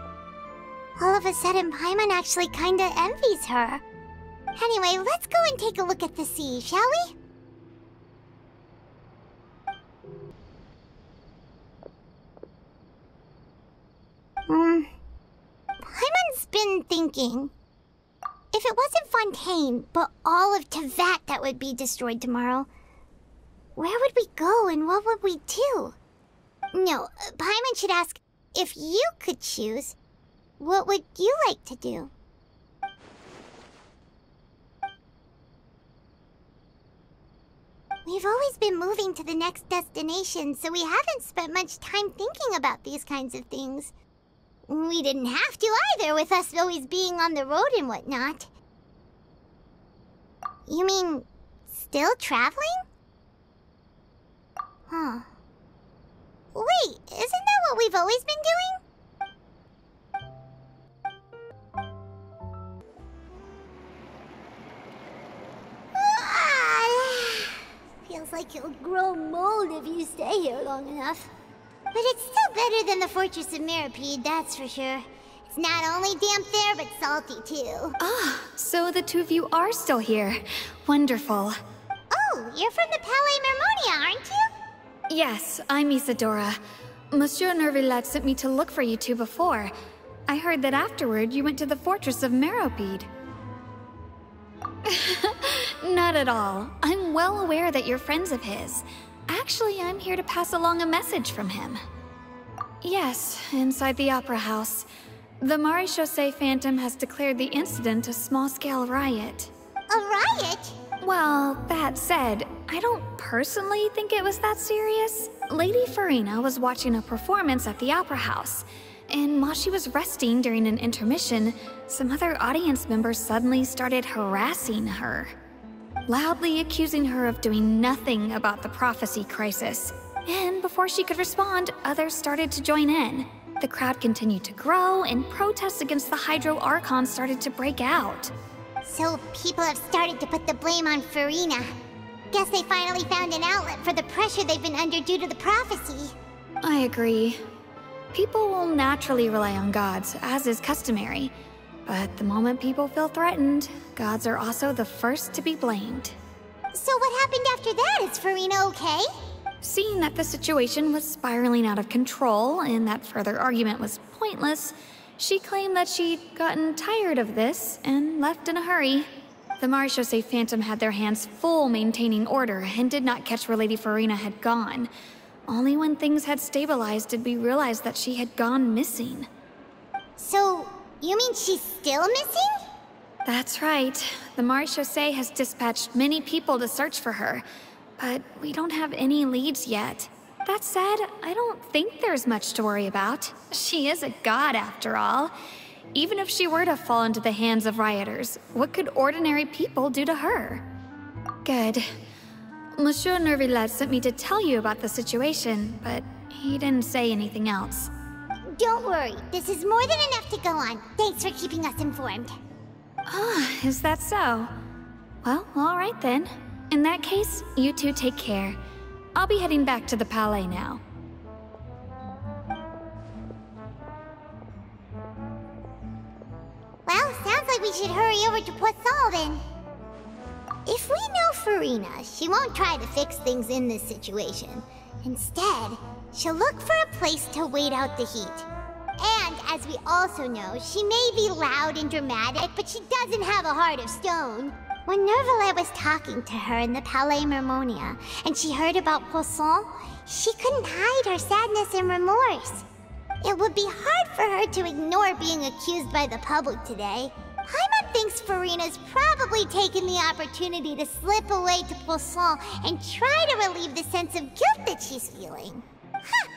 All of a sudden, Paimon actually kinda envies her. Anyway, let's go and take a look at the sea, shall we? Paimon's been thinking. If it wasn't Fontaine, but all of Tevat that would be destroyed tomorrow, where would we go and what would we do? No, Paimon should ask, if you could choose, what would you like to do? We've always been moving to the next destination, so we haven't spent much time thinking about these kinds of things. We didn't have to either, with us always being on the road and whatnot. You mean, still traveling? Huh. Wait, isn't that what we've always been doing? Feels like you'll grow mold if you stay here long enough. But it's still better than the Fortress of Masquerade, that's for sure. It's not only damp there, but salty too. Ah, so the two of you are still here. Wonderful. Oh, you're from the Palais Mermonia, aren't you? Yes, I'm Isadora. Monsieur Nervillat sent me to look for you two before. I heard that afterward you went to the Fortress of Masquerade. Not at all. I'm well aware that you're friends of his. Actually, I'm here to pass along a message from him. Yes, inside the Opera House. The Marechaussee Phantom has declared the incident a small-scale riot. A riot? Well, that said, I don't personally think it was that serious. Lady Farina was watching a performance at the Opera House, and while she was resting during an intermission, some other audience members suddenly started harassing her, loudly accusing her of doing nothing about the prophecy crisis. And before she could respond, others started to join in. The crowd continued to grow, and protests against the Hydro Archon started to break out. So people have started to put the blame on Farina. Guess they finally found an outlet for the pressure they've been under due to the prophecy. I agree. People will naturally rely on gods, as is customary. But the moment people feel threatened, gods are also the first to be blamed. So what happened after that? Is Farina okay? Seeing that the situation was spiraling out of control and that further argument was pointless, she claimed that she'd gotten tired of this and left in a hurry. The Marechaussee Phantom had their hands full maintaining order and did not catch where Lady Farina had gone. Only when things had stabilized did we realize that she had gone missing. So, you mean she's still missing? That's right. The Marechaussee has dispatched many people to search for her, but we don't have any leads yet. That said, I don't think there's much to worry about. She is a god after all. Even if she were to fall into the hands of rioters, what could ordinary people do to her? Good. Monsieur Nervillet sent me to tell you about the situation, but he didn't say anything else. Don't worry, this is more than enough to go on. Thanks for keeping us informed. Ah, is that so? Well, all right then. In that case, you two take care. I'll be heading back to the Palais now. Well, sounds like we should hurry over to Poisson then. If we know Farina, she won't try to fix things in this situation. Instead, she'll look for a place to wait out the heat. And, as we also know, she may be loud and dramatic, but she doesn't have a heart of stone. When Nervillet was talking to her in the Palais Mermonia, and she heard about Poisson, she couldn't hide her sadness and remorse. It would be hard for her to ignore being accused by the public today. Paimon thinks Farina's probably taken the opportunity to slip away to Poisson and try to relieve the sense of guilt that she's feeling. Huh.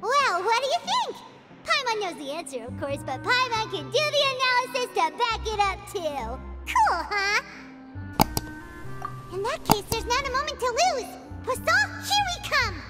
Well, what do you think? Paimon knows the answer, of course, but Paimon can do the analysis to back it up too. Cool, huh? In that case, there's not a moment to lose. Poisson, here we come!